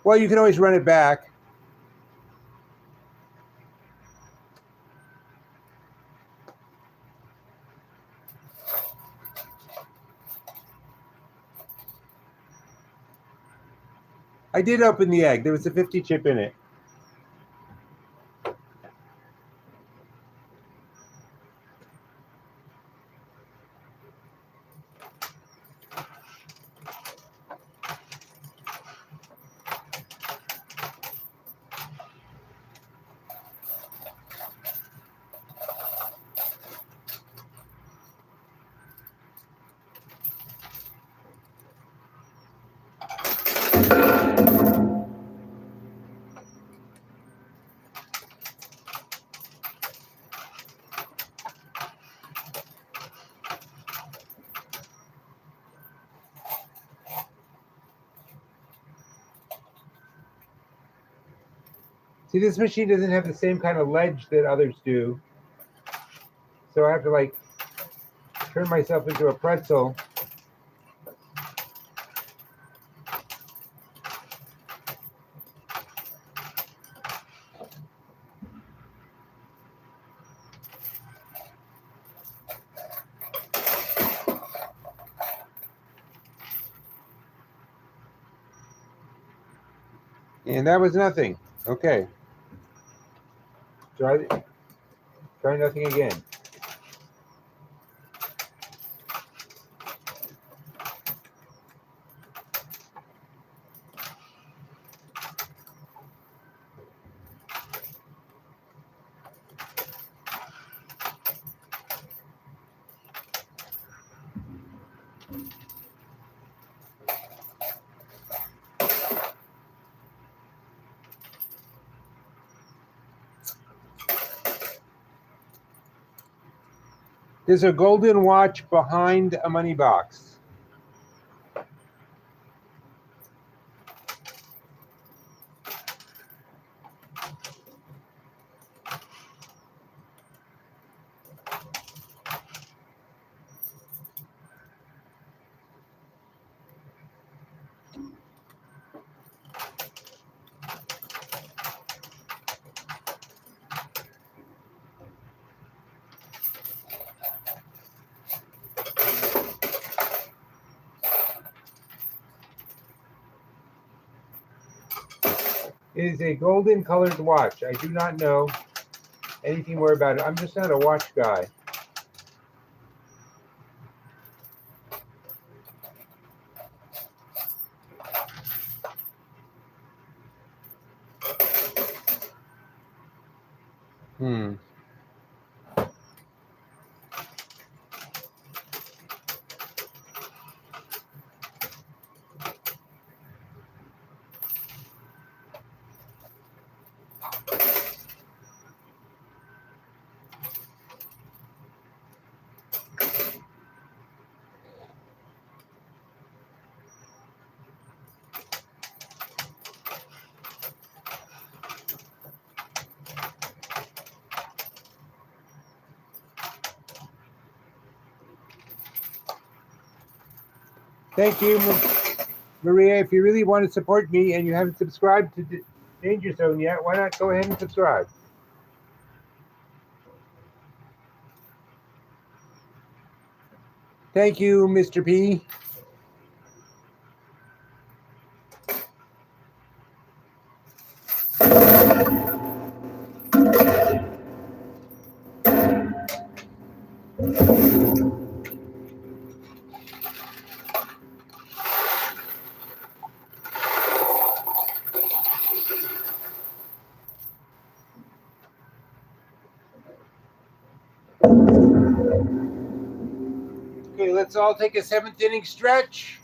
Well, you can always run it back. I did open the egg. There was a 50 chip in it. See, this machine doesn't have the same kind of ledge that others do. So I have to turn myself into a pretzel. And that was nothing. Okay. Try nothing again. There's a golden watch behind a money box. It is a golden colored watch. I do not know anything more about it. I'm just not a watch guy. Hmm. Thank you, Maria. If you really want to support me and you haven't subscribed to Danger Zone yet, why not go ahead and subscribe? Thank you, Mr. P. Okay, let's all take a 7th inning stretch.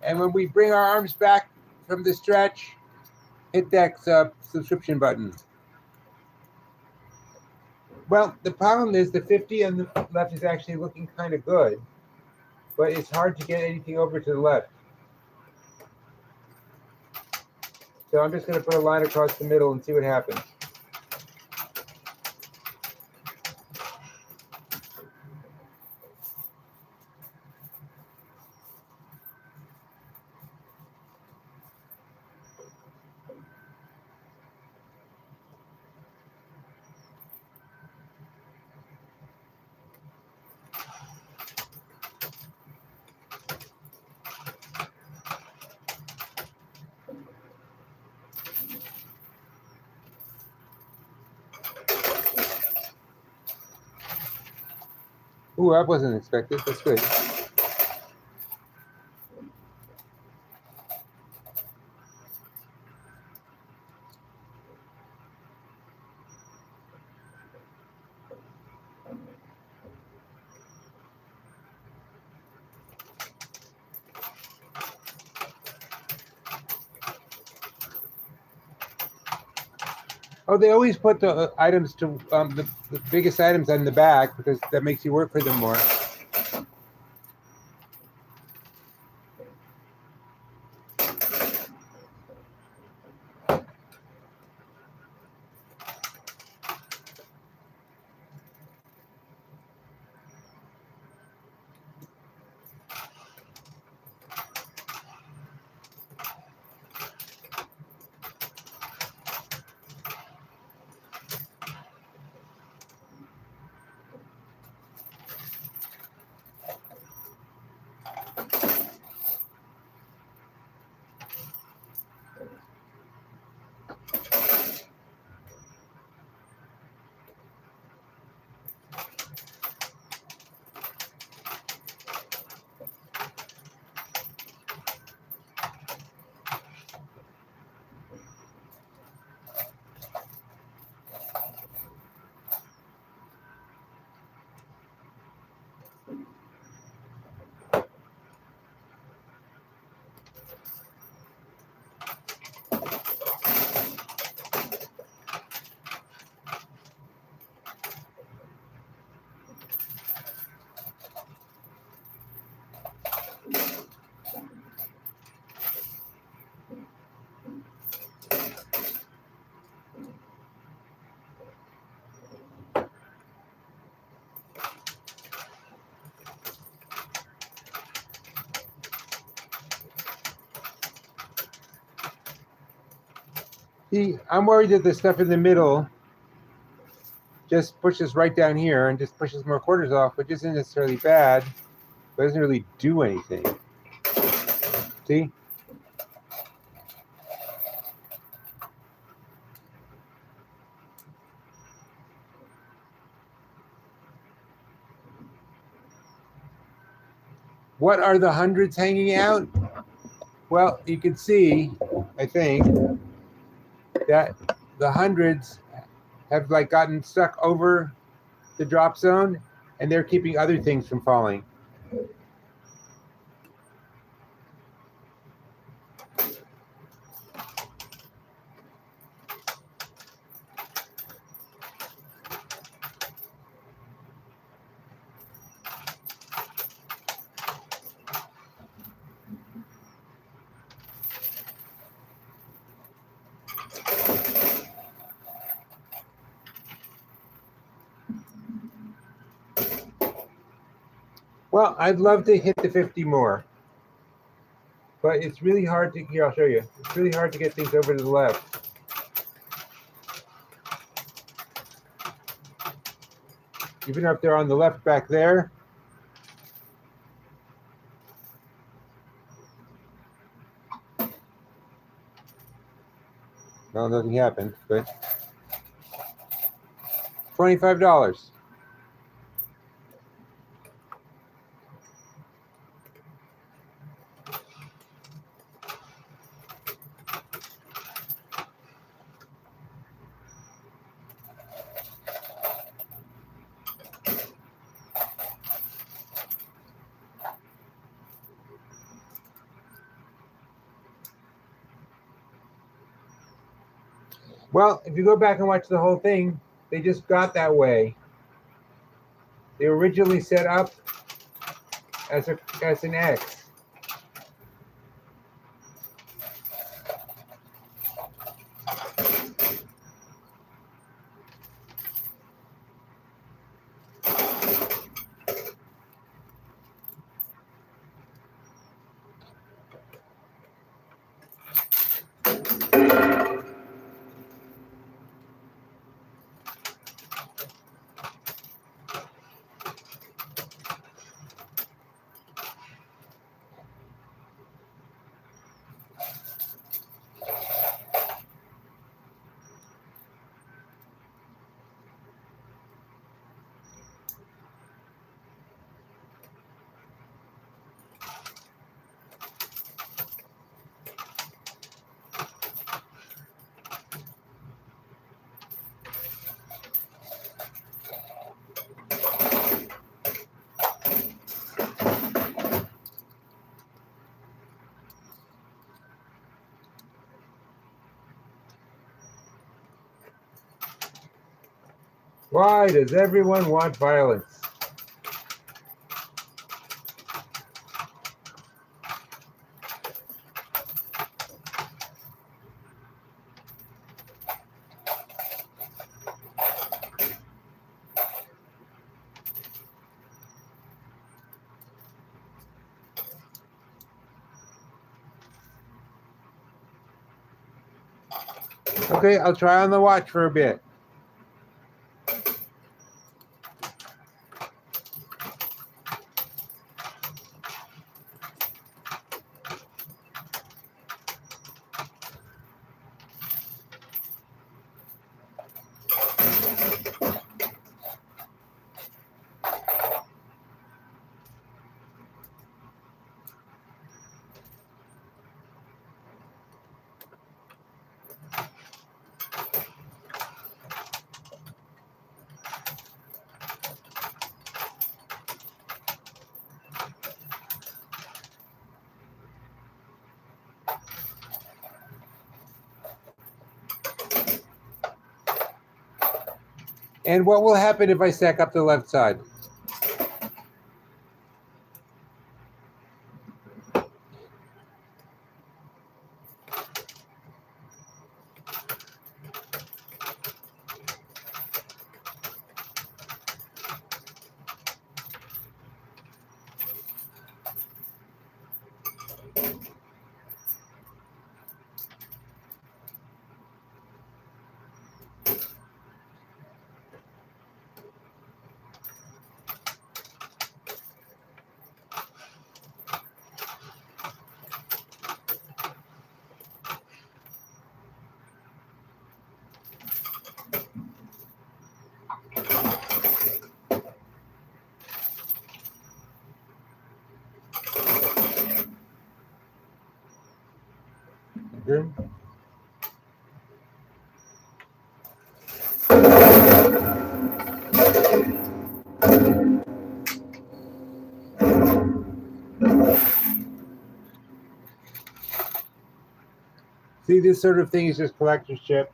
And when we bring our arms back from the stretch, hit that subscription button. Well, the problem is the 50 on the left is actually looking kind of good, but it's hard to get anything over to the left. So I'm just going to put a line across the middle and see what happens. Ooh, that wasn't expected. That's good. Oh, they always put the items to the biggest items on the back because that makes you work for them more. See, I'm worried that the stuff in the middle just pushes right down here and just pushes more quarters off, which isn't necessarily bad, but doesn't really do anything. See? What are the hundreds hanging out? Well, you can see, I think, that the hundreds have like gotten stuck over the drop zone, and they're keeping other things from falling. Well, I'd love to hit the 50 more, but it's really hard to, here, I'll show you. It's really hard to get things over to the left. Even if they're on the left back there. Well, nothing happened, but $25. Well, if you go back and watch the whole thing, they just got that way. They were originally set up as an X. Why does everyone want violence? Okay, I'll try on the watch for a bit. And what will happen if I stack up the left side? Okay. See, this sort of thing is just collector's chip.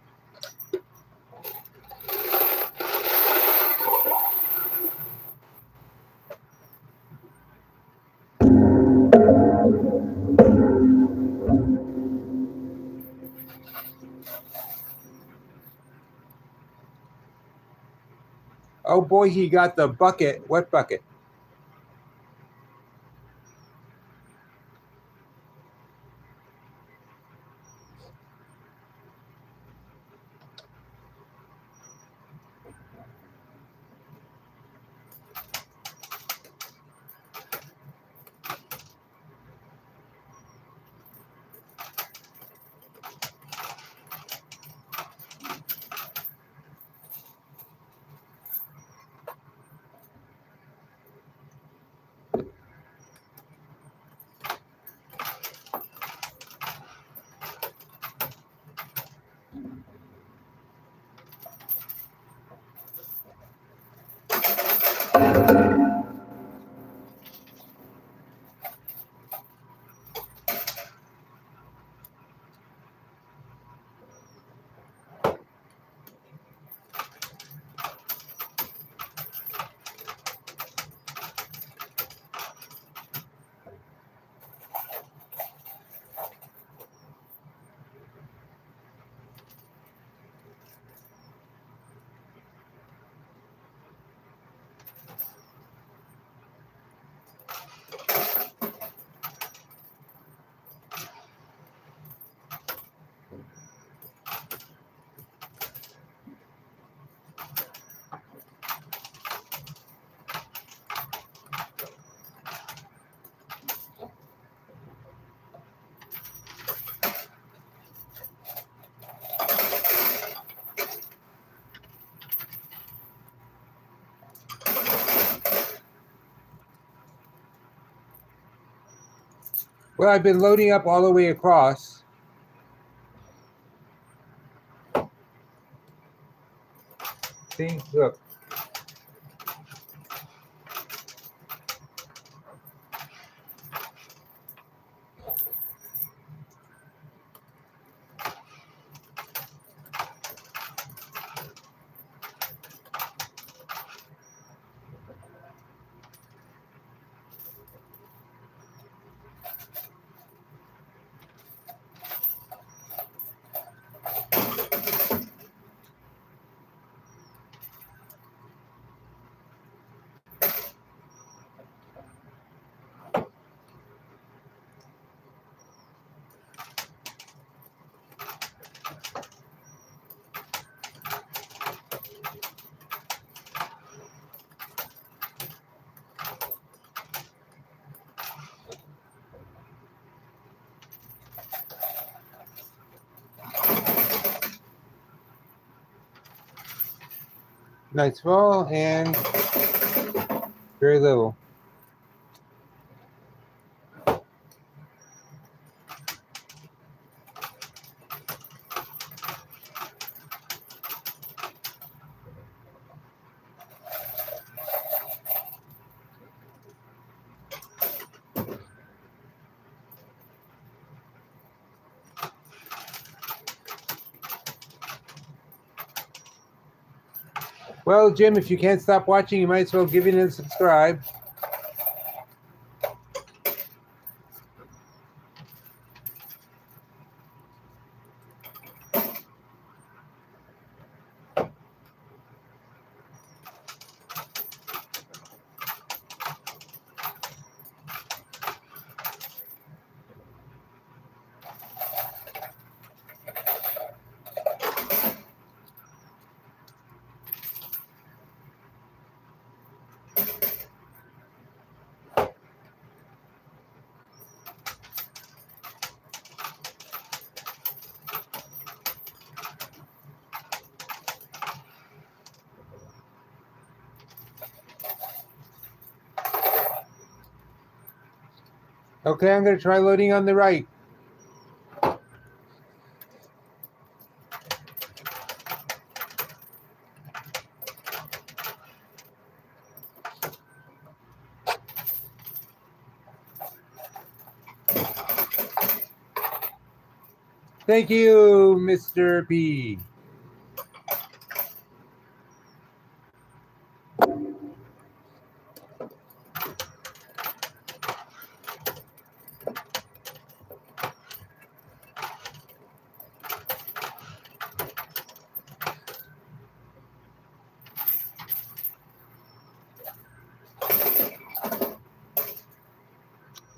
Oh boy, he got the bucket. What bucket? Well, I've been loading up all the way across. See, look. Nice small and very little. Well, Jim, if you can't stop watching, you might as well give it and subscribe. Okay, I'm going to try loading on the right. Thank you, Mr. P.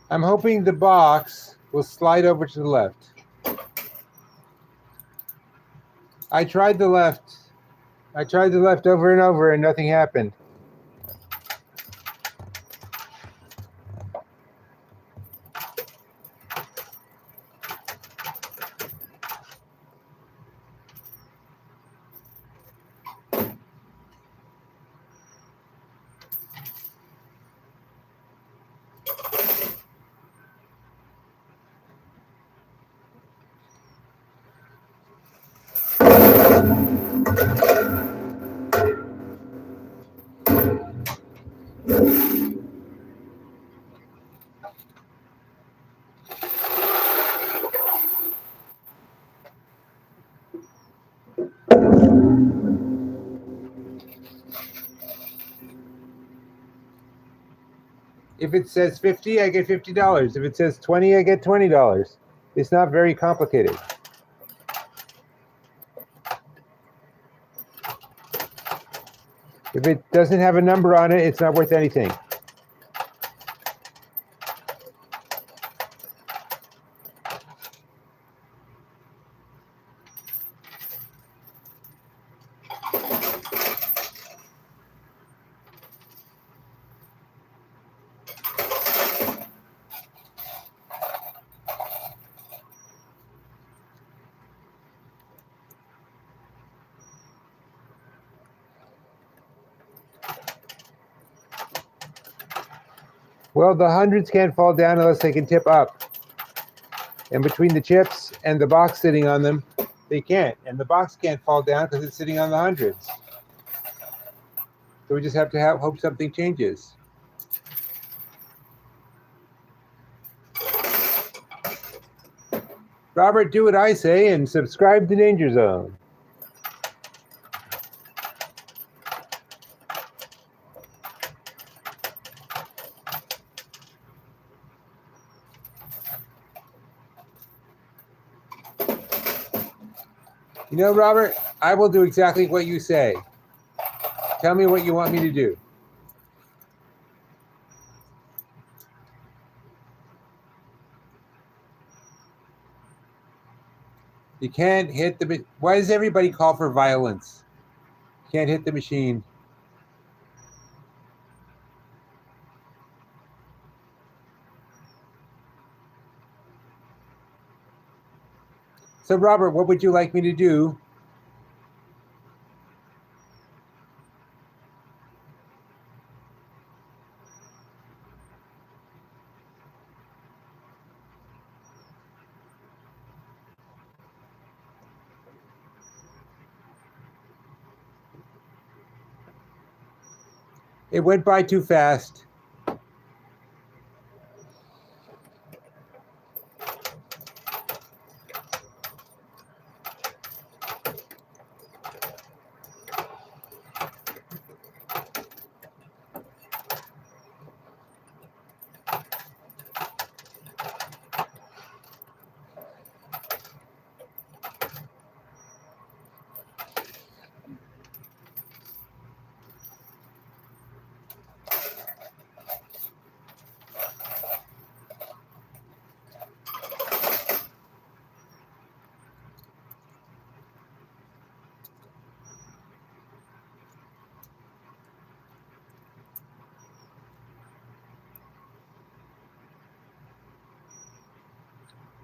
I'm hoping the box will slide over to the left. I tried the left. I tried the left over and over and nothing happened. If it says 50, I get $50. If it says 20, I get $20. It's not very complicated. If it doesn't have a number on it, it's not worth anything. Well, the hundreds can't fall down unless they can tip up. And between the chips and the box sitting on them, they can't. And the box can't fall down because it's sitting on the hundreds. So we just have to hope something changes. Robert, do what I say and subscribe to Danger Zone. You know, Robert, I will do exactly what you say. Tell me what you want me to do. You can't hit the... Why does everybody call for violence? You can't hit the machine. So, Robert, what would you like me to do? It went by too fast.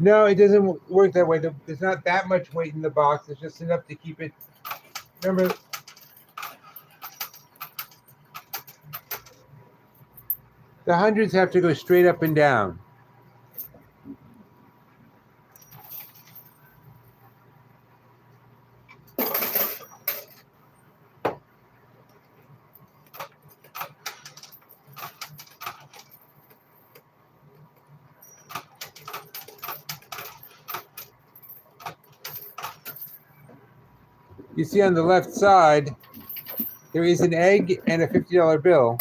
No, it doesn't work that way. There's not that much weight in the box. It's just enough to keep it. Remember, the hundreds have to go straight up and down. You see on the left side, there is an egg and a $50 bill.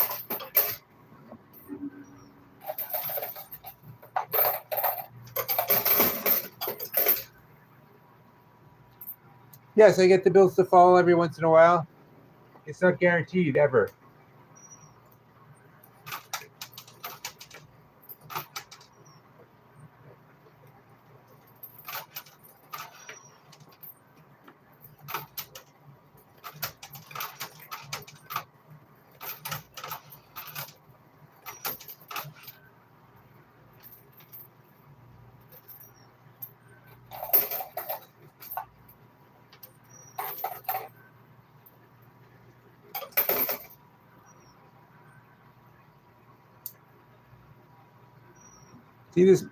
Yes, I get the bills to fall every once in a while. It's not guaranteed ever. See this?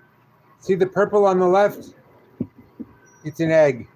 See the purple on the left? It's an egg.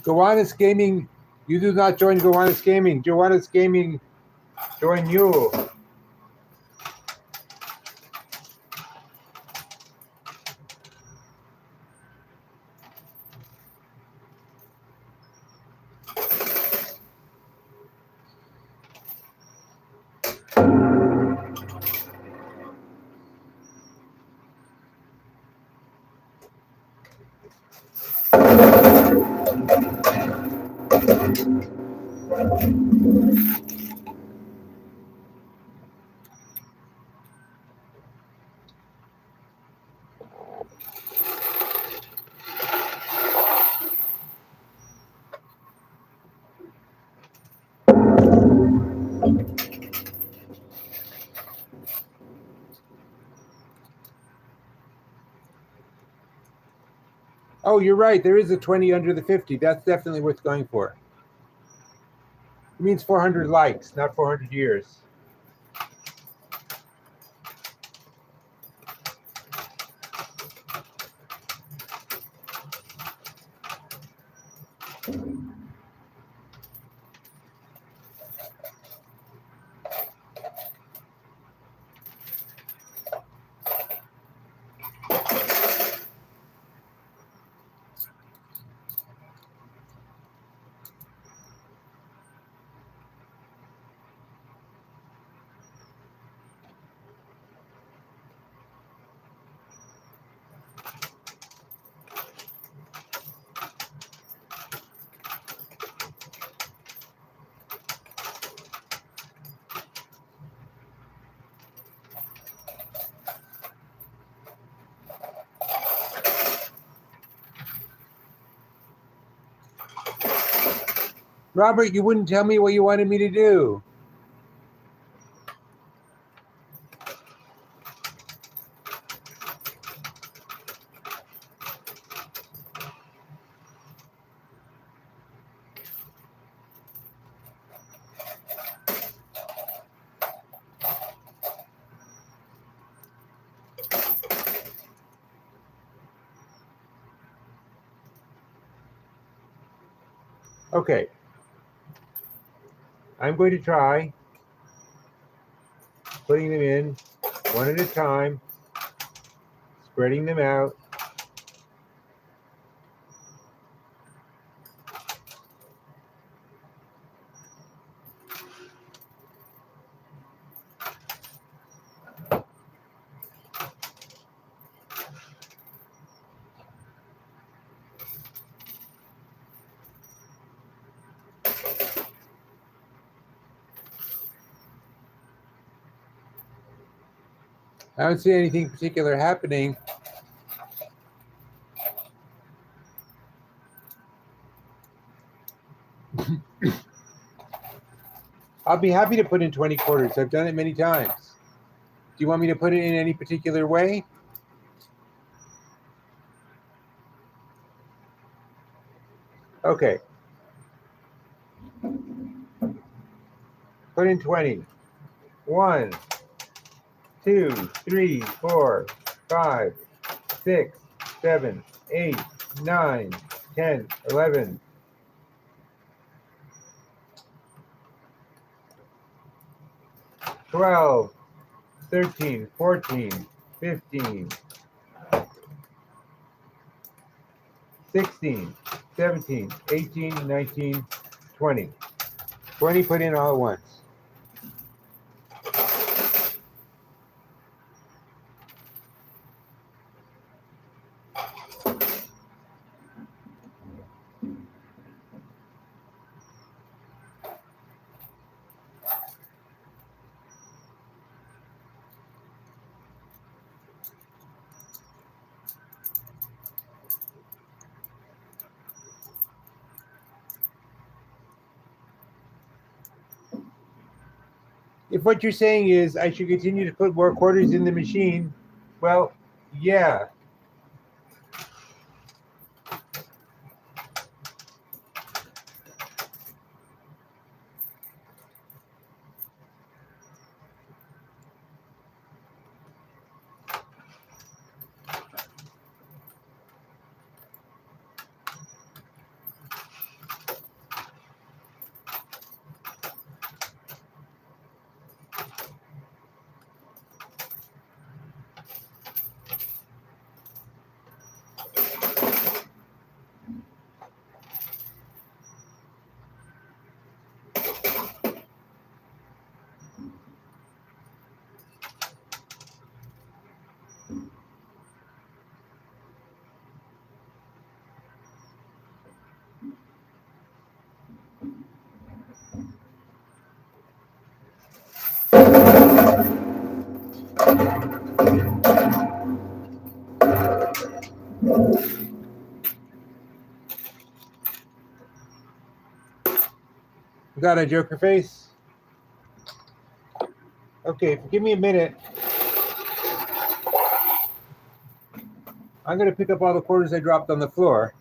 Gowanus Gaming, you do not join Gowanus Gaming. Gowanus Gaming join you. Oh, you're right. There is a 20 under the 50. That's definitely worth going for. It means 400 likes, not 400 years. Robert, you wouldn't tell me what you wanted me to do. Okay. I'm going to try putting them in one at a time, spreading them out. I don't see anything particular happening. I'll be happy to put in 20 quarters. I've done it many times. Do you want me to put it in any particular way? Okay. Put in 20. 1, 2, 3, 4, 5, 6, 7, 8, 9, 10, 11. 12, 13, 14, 15, 16, 17, 18, 19, 20. 20 put in all at once. If what you're saying is I should continue to put more quarters in the machine, well, yeah. Got a joker face? Okay, give me a minute. I'm going to pick up all the quarters I dropped on the floor.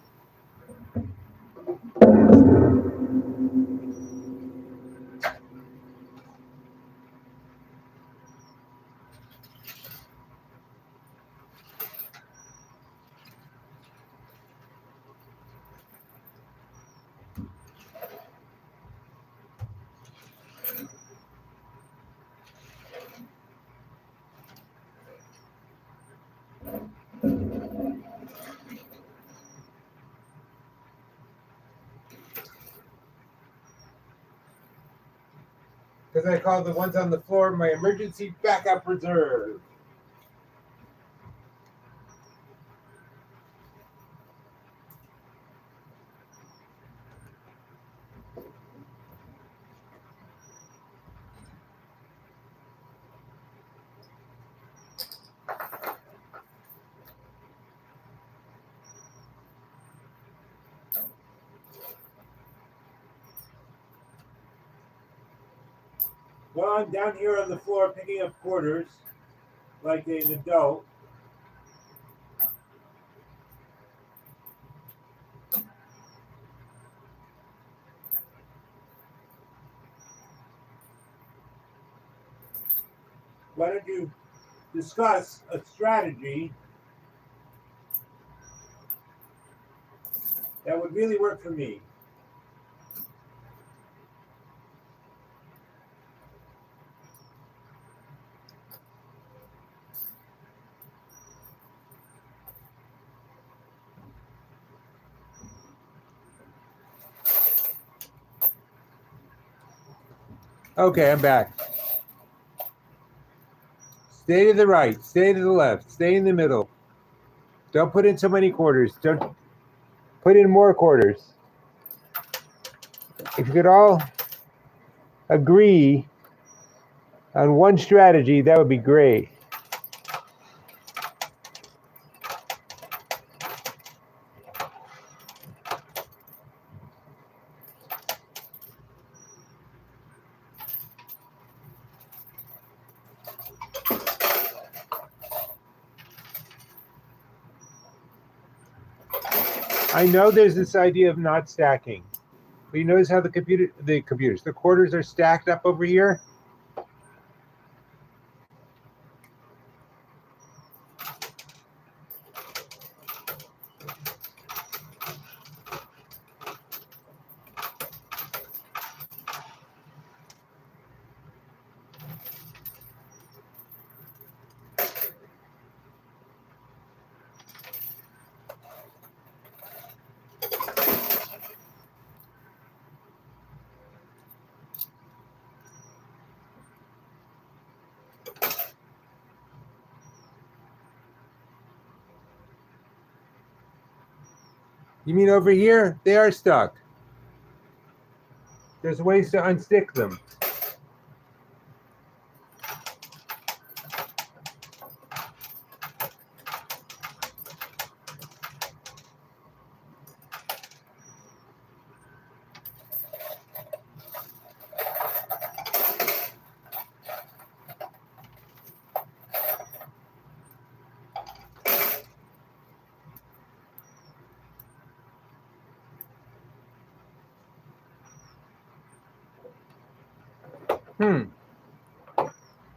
Because I call the ones on the floor my emergency backup reserve. Well, I'm down here on the floor picking up quarters like an adult. Why don't you discuss a strategy that would really work for me? Okay, I'm back. Stay to the right, stay to the left, stay in the middle. Don't put in so many quarters. Don't put in more quarters. If you could all agree on one strategy, that would be great. I know there's this idea of not stacking, but you notice how the quarters are stacked up over here? You mean over here? They are stuck. There's ways to unstick them.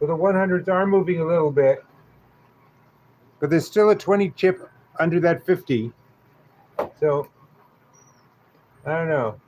So the 100s are moving a little bit, but there's still a 20 chip under that 50. So I don't know.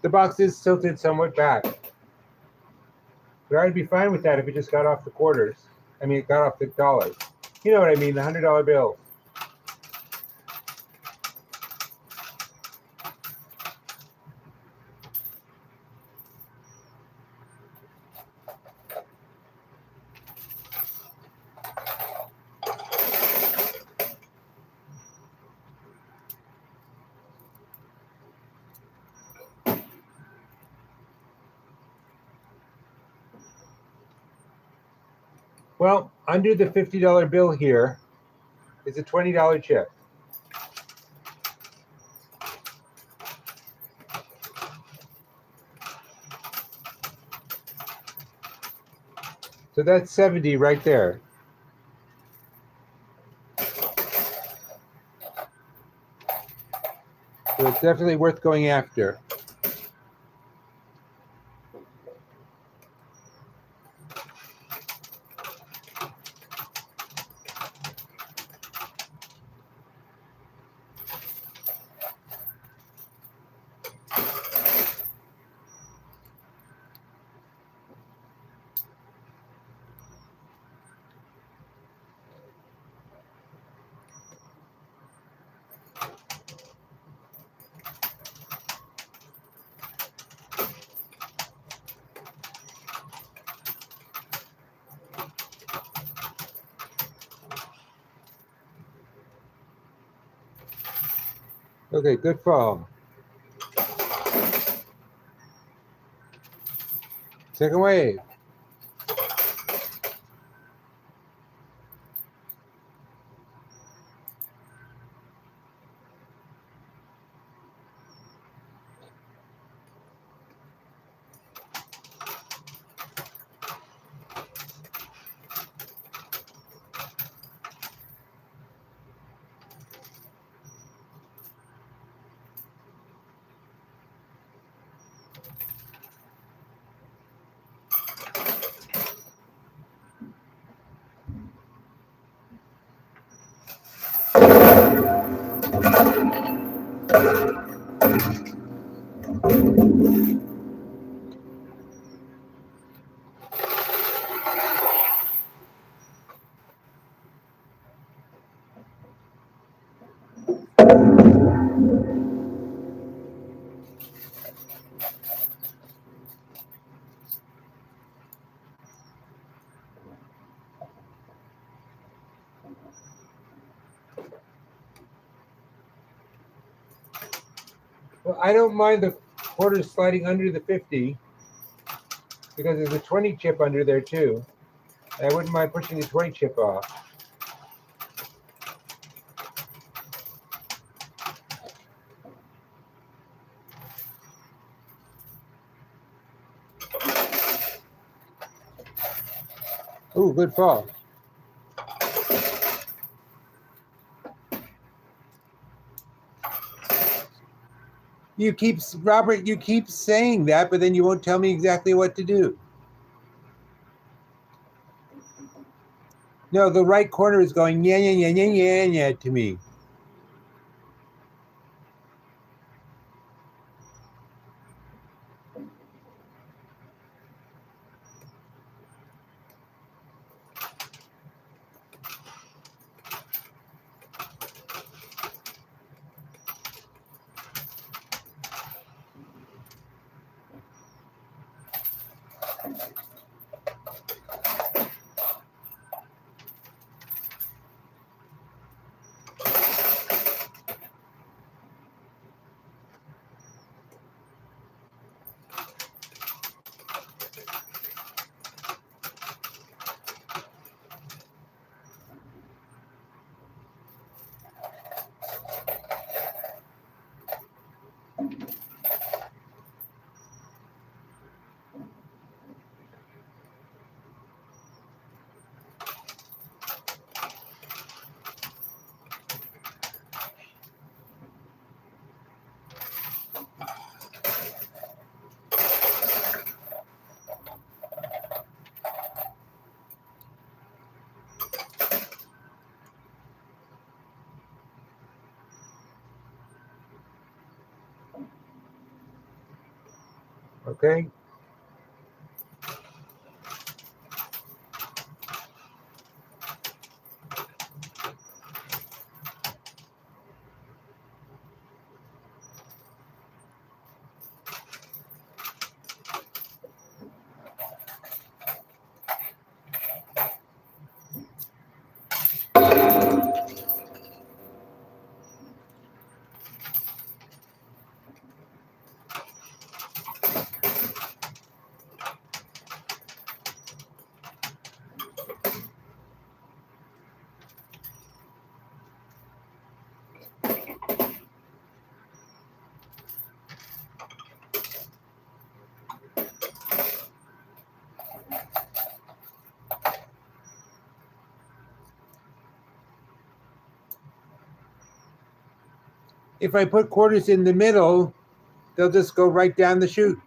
The box is tilted somewhat back, but I'd be fine with that if it just got off the quarters. I mean, it got off the dollars. You know what I mean, the $100 bills. Well, under the $50 bill here is a $20 chip. So that's 70 right there. So it's definitely worth going after. Okay, good fall. Second wave. Well, I don't mind the quarters sliding under the 50 because there's a 20 chip under there too. And I wouldn't mind pushing the 20 chip off. Ooh, good fall. Robert, you keep saying that, but then you won't tell me exactly what to do. No, the right corner is going yeah, yeah, yeah, yeah, yeah, yeah to me. Okay. If I put quarters in the middle, they'll just go right down the chute.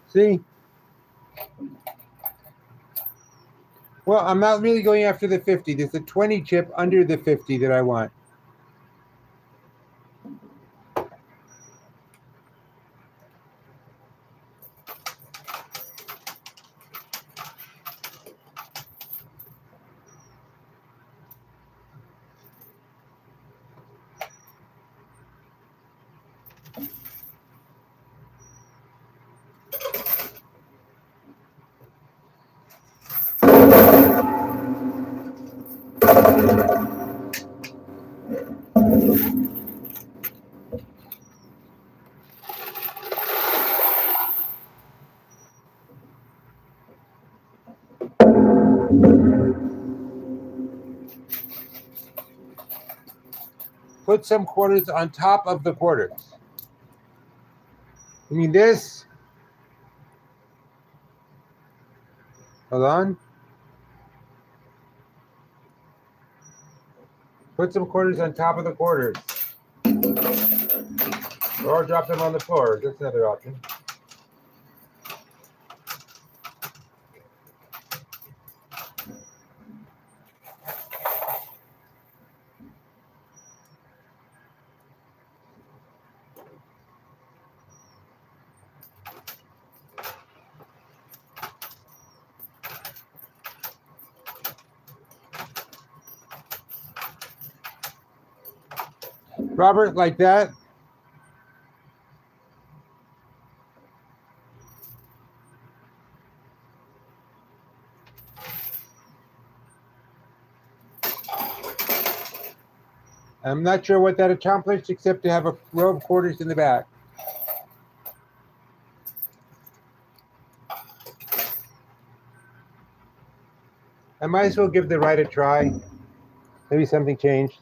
See? Well, I'm not really going after the 50. There's a 20 chip under the 50 that I want. Put some quarters on top of the quarters. You mean this? Hold on. Put some quarters on top of the quarters. Or drop them on the floor. That's another option. Robert, like that? I'm not sure what that accomplished except to have a row of quarters in the back. I might as well give the right a try. Maybe something changed.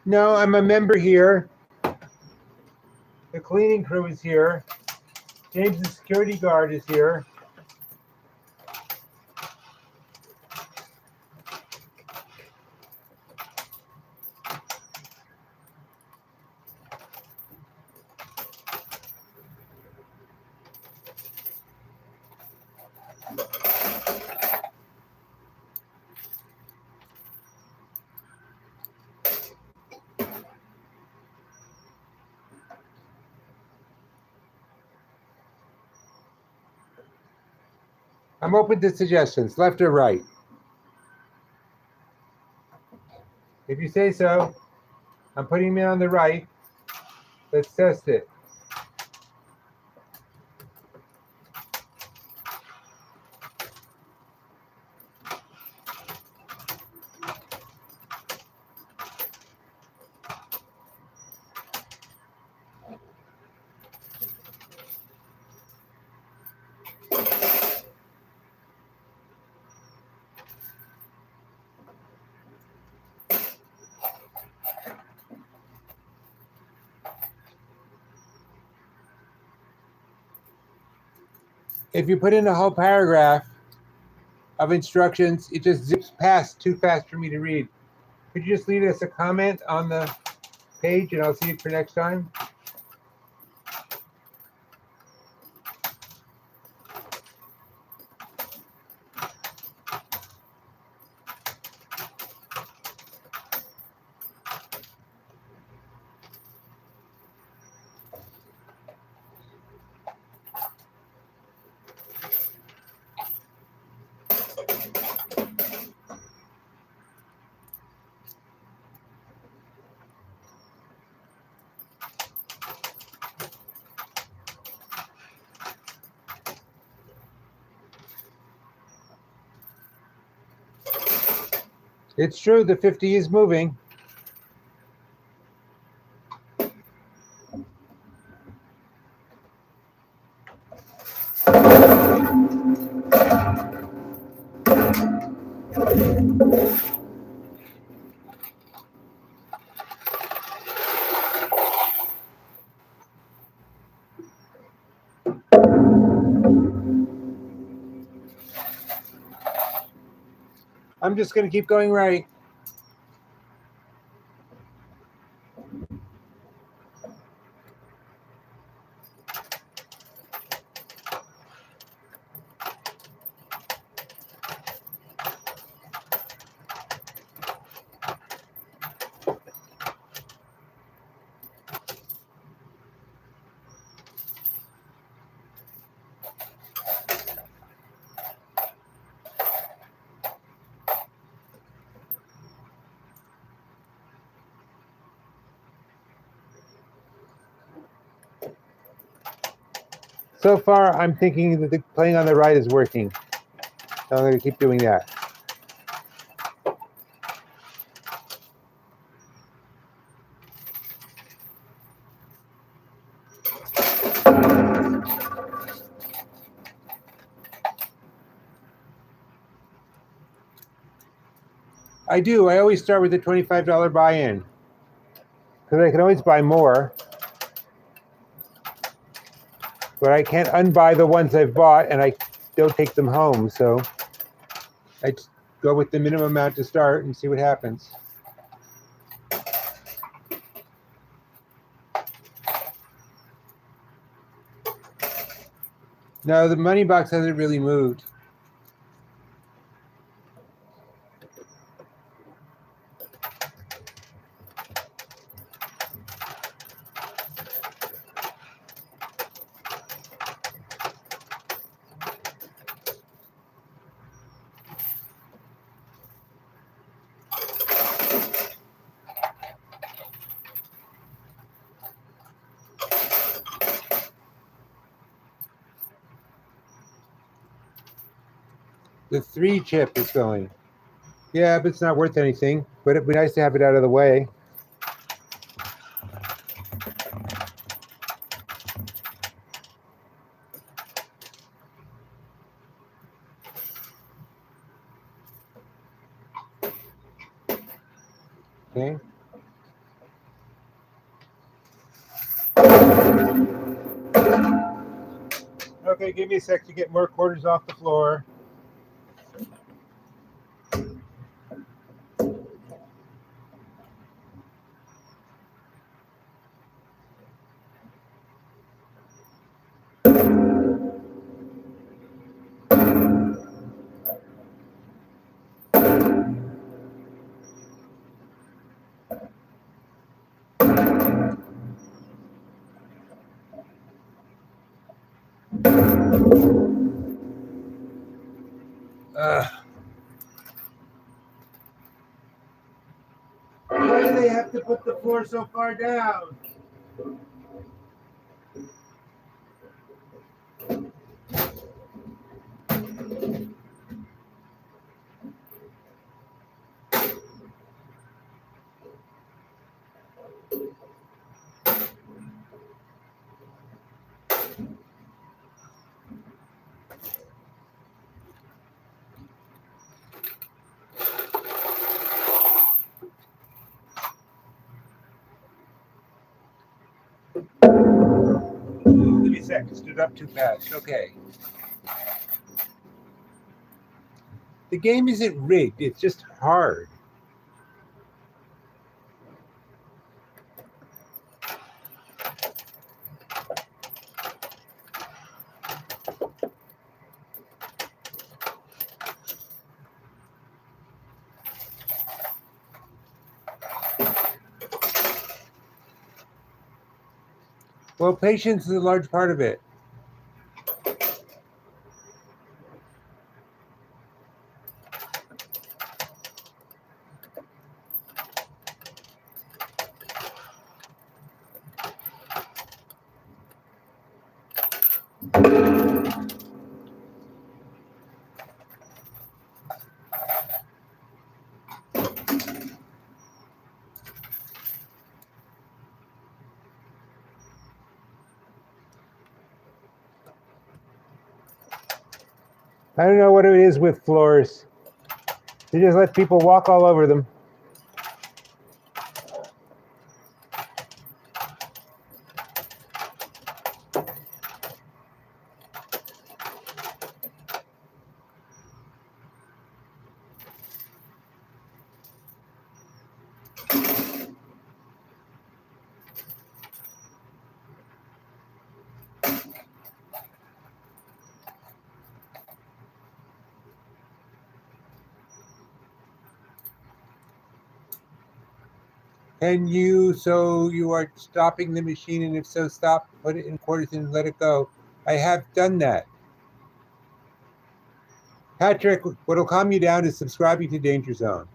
No, I'm a member here. The cleaning crew is here. James, the security guard, is here. I'm open to suggestions, left or right. If you say so, I'm putting me on the right. Let's test it. If you put in a whole paragraph of instructions, it just zips past too fast for me to read. Could you just leave us a comment on the page and I'll see it for next time? It's true, the 50 is moving. I'm just going to keep going right. So far, I'm thinking that the playing on the right is working. So I'm going to keep doing that. I do. I always start with a $25 buy-in because I can always buy more. But I can't unbuy the ones I've bought, and I don't take them home. So go with the minimum amount to start and see what happens. No, the money box hasn't really moved. The 3 chip is going. Yeah, but it's not worth anything. But it'd be nice to have it out of the way. Okay. Okay, give me a sec to get more quarters off the floor. Why do they have to put the floor so far down? Give me a sec, stood up too fast. Okay. The game isn't rigged, it's just hard. Well, patience is a large part of it. I don't know what it is with floors. They just let people walk all over them. So you are stopping the machine, and if so, stop, put it in quarters and let it go. I have done that. Patrick, what'll calm you down is subscribing to Danger Zone.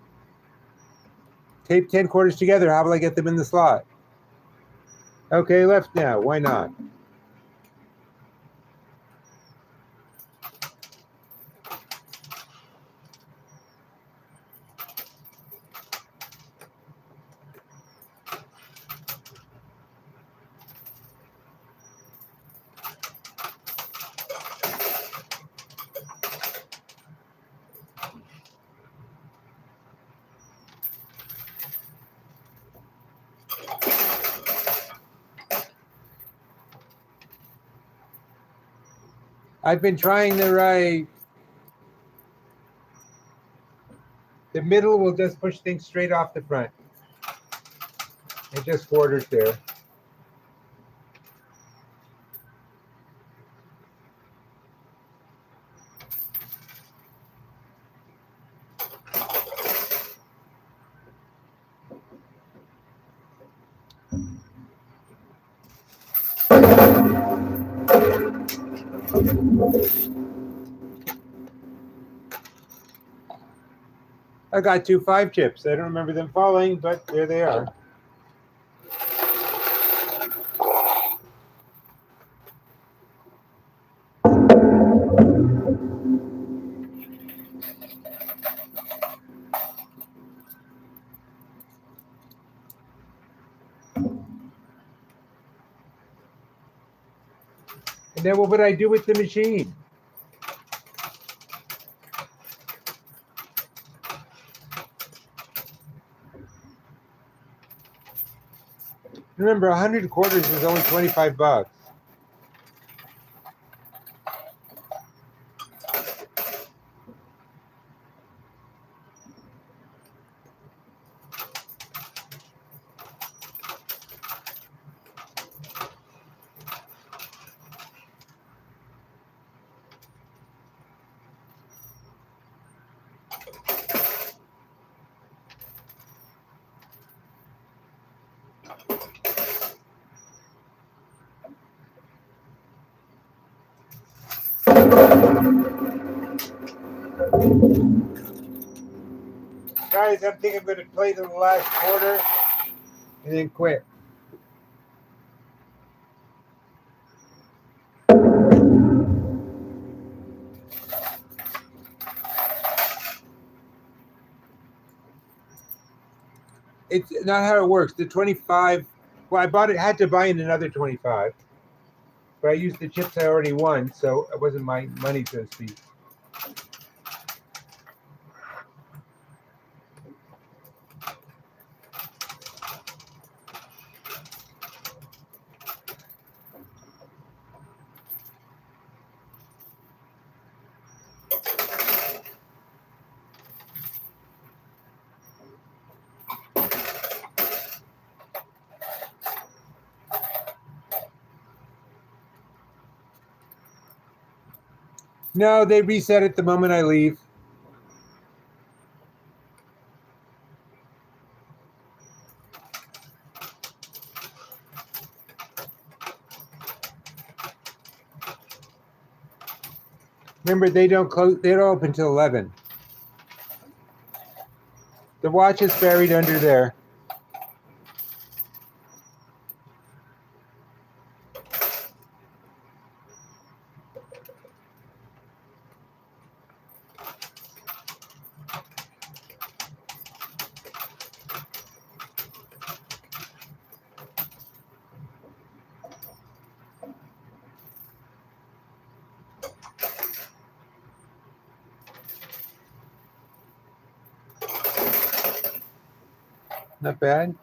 Tape 10 quarters together, how will I get them in the slot? Okay, left now, why not? I've been trying to write. The middle will just push things straight off the front. It just quarters there. I got 2 5 chips. I don't remember them falling, but there they are. And then what would I do with the machine? Remember, 100 quarters is only 25 bucks. Guys, I'm thinking I'm going to play to the last quarter and then quit. It's not how it works. The 25, well, I bought it, had to buy in another 25, but I used the chips I already won, so it wasn't my money, so to speak. No, they reset it the moment I leave. Remember, they don't close. They don't open till 11. The watch is buried under there. Not bad.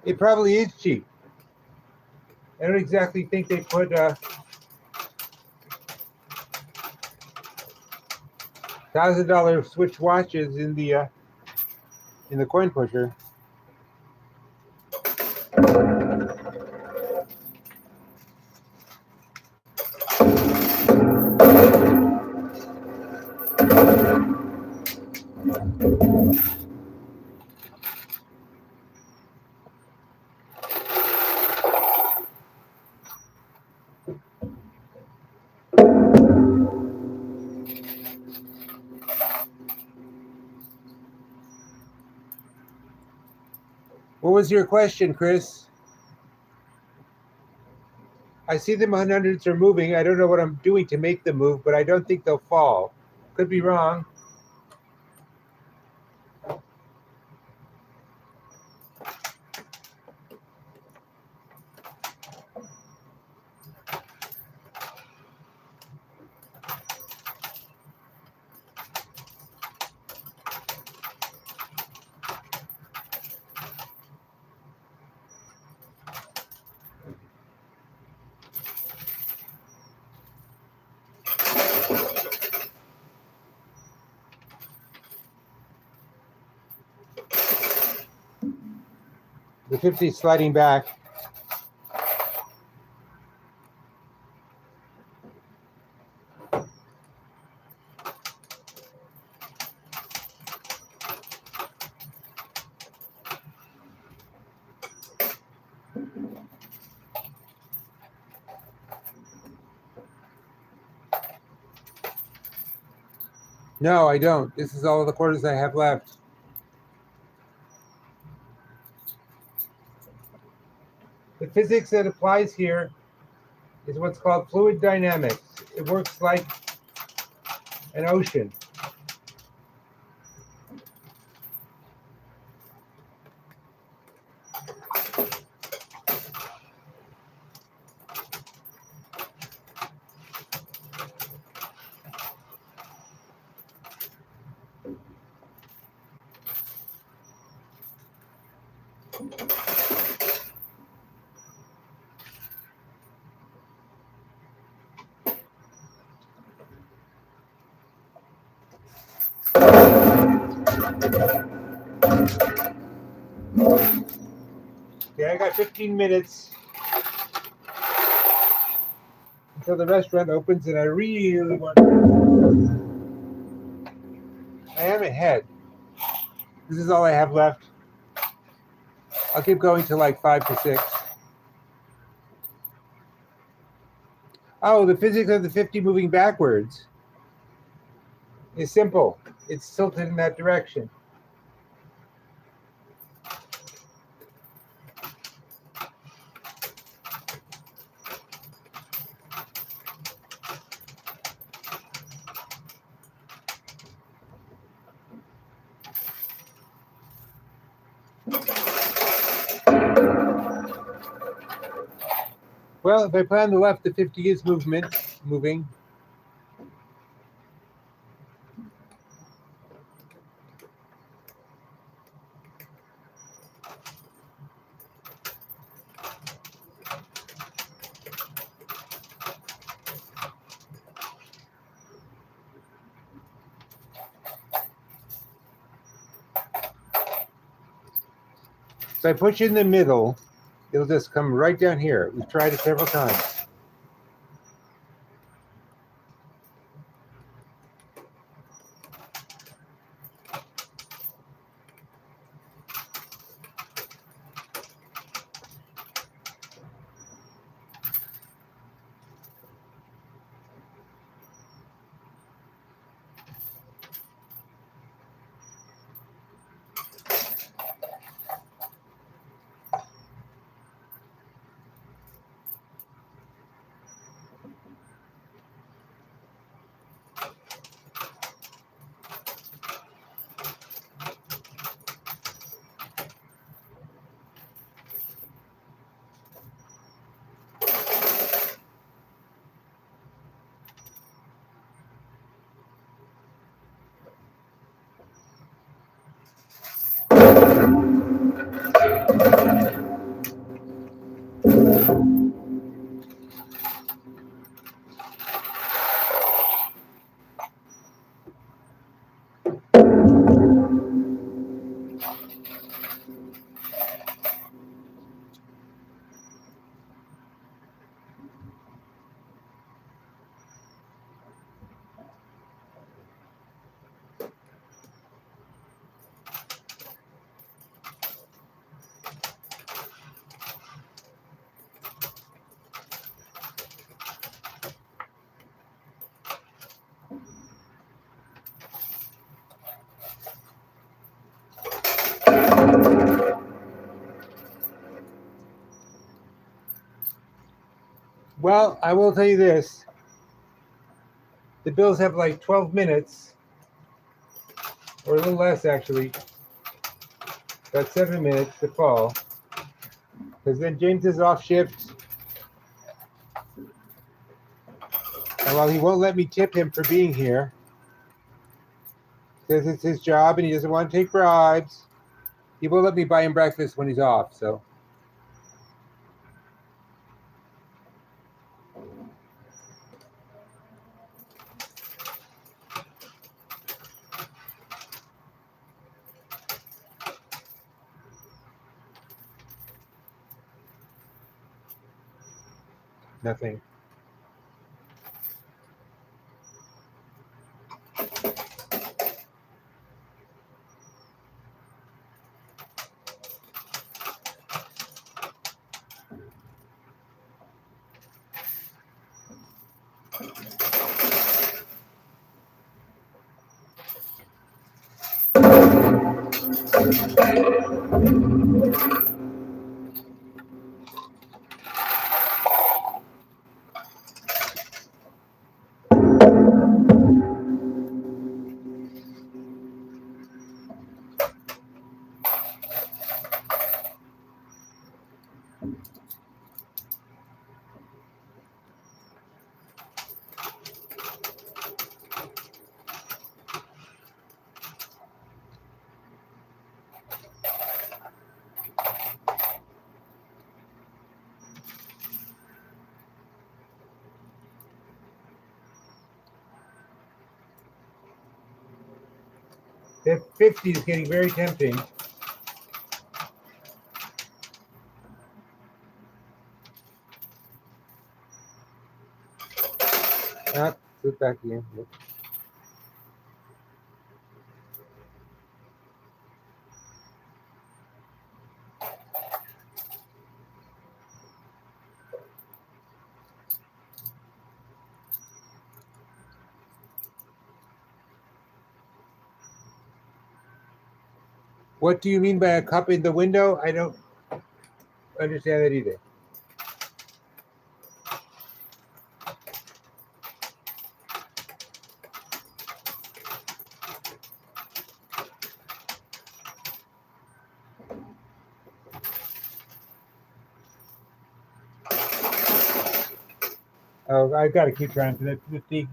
It probably is cheap. I don't exactly think they put $1,000 Switch watches in the coin pusher. What was your question, Chris? I see the 100s are moving. I don't know what I'm doing to make them move, but I don't think they'll fall. Could be wrong. 50 is sliding back. No, I don't. This is all the quarters I have left. The physics that applies here is what's called fluid dynamics. It works like an ocean. Okay, I got 15 minutes until the restaurant opens, and I really want to. I am ahead. This is all I have left. I'll keep going till like 5 to 6. Oh, the physics of the 50 moving backwards is simple. It's tilted in that direction. Well, if I play on the left, the 50 is moving. So I push in the middle, it'll just come right down here. We've tried it several times. Well, I will tell you this. The bills have like 12 minutes, or a little less actually, about 7 minutes to fall. Because then James is off shift. And while he won't let me tip him for being here, says it's his job and he doesn't want to take bribes, he won't let me buy him breakfast when he's off, so. Nothing. That 50 is getting very tempting. Flip back again. What do you mean by a cup in the window? I don't understand that either. Oh, I've got to keep trying for that 50.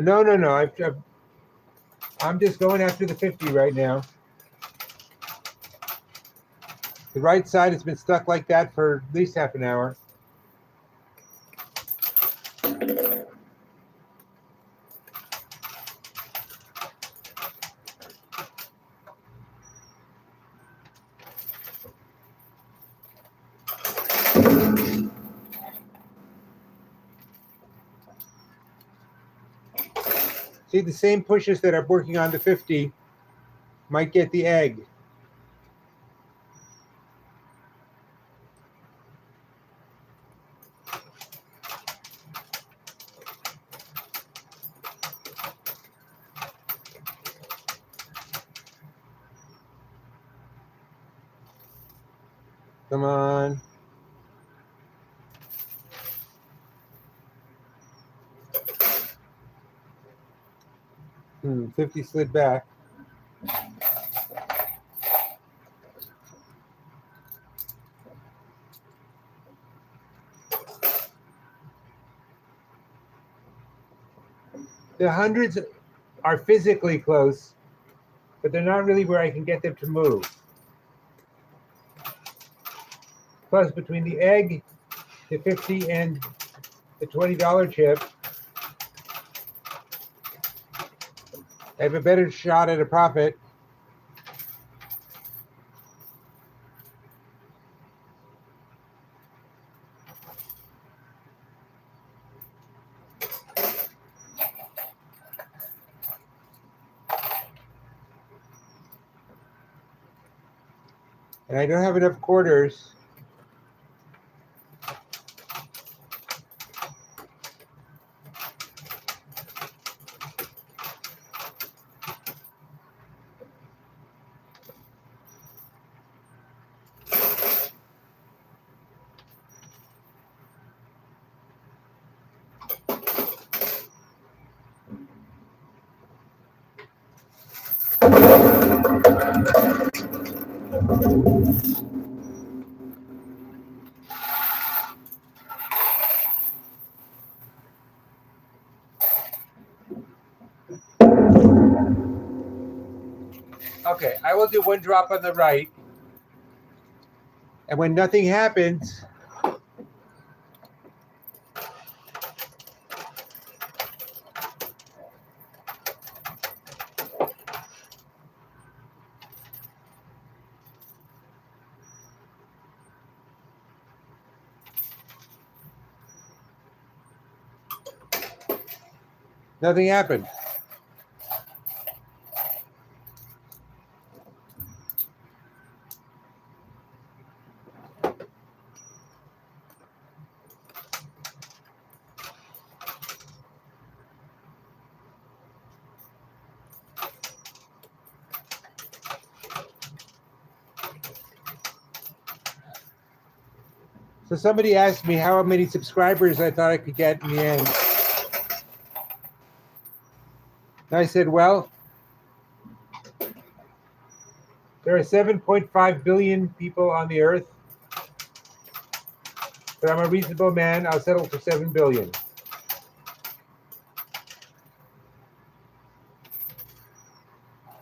No. I'm just going after the 50 right now. The right side has been stuck like that for at least half an hour. See, the same pushes that are working on the 50 might get the egg. Come on. 50 slid back. The hundreds are physically close, but they're not really where I can get them to move. Plus, between the egg, the 50, and the $20 chip, I have a better shot at a profit. And I don't have enough quarters. Okay, I will do one drop on the right. And when nothing happens, nothing happened. So somebody asked me how many subscribers I thought I could get in the end. And I said, well, there are 7.5 billion people on the earth, but I'm a reasonable man. I'll settle for 7 billion.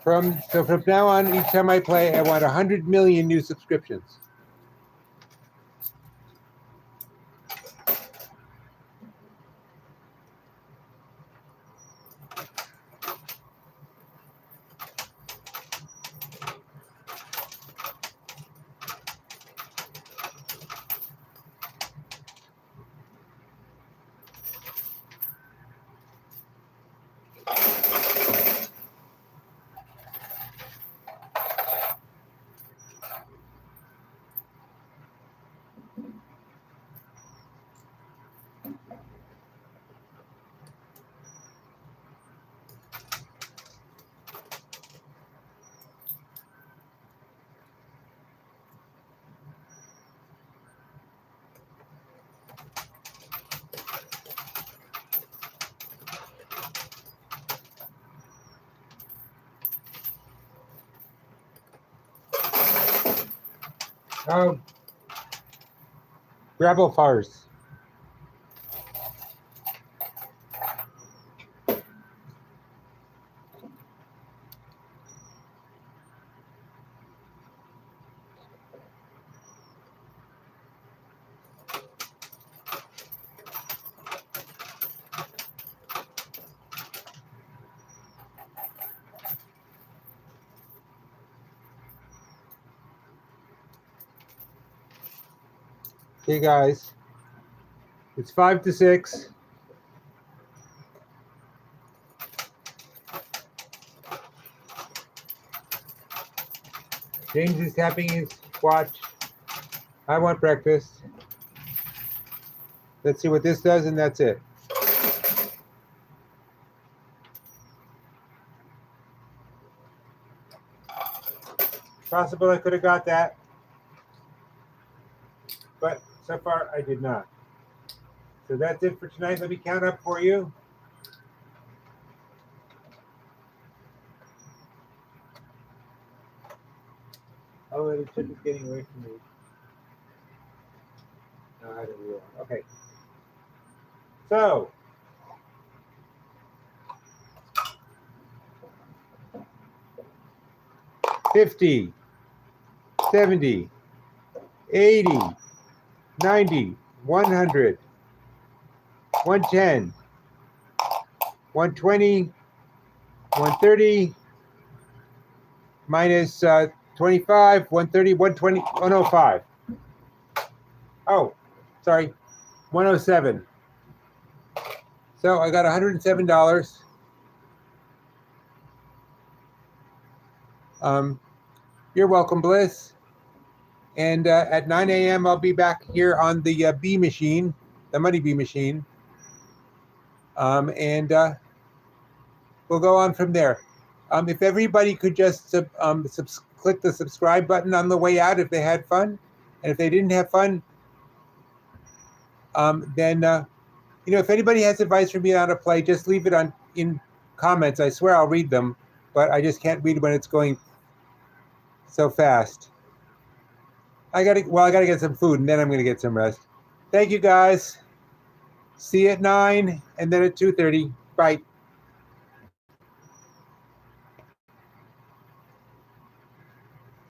So from now on, each time I play, I want 100 million new subscriptions. Oh, gravel farce. Hey guys, it's 5 to 6. James is tapping his watch. I want breakfast. Let's see what this does, and that's it. Possible I could have got that, but so far I did not. So that's it for tonight. Let me count up for you. Oh, the chip is getting away from me. No, I don't know. Okay. So, $50, $70, $80, $90, $100, $110, $120, $130, minus $25, $130, $120, $105. Oh, sorry, $107. So I got $107. You're welcome, Bliss. And at 9 a.m. I'll be back here on the B machine, the Money B machine. And we'll go on from there. If everybody could just click the subscribe button on the way out if they had fun. And if they didn't have fun, then, if anybody has advice for me on how to play, just leave it in comments. I swear I'll read them, but I just can't read when it's going so fast. I gotta get some food, and then I'm gonna get some rest. Thank you, guys. See you at 9, and then at 2:30. Bye.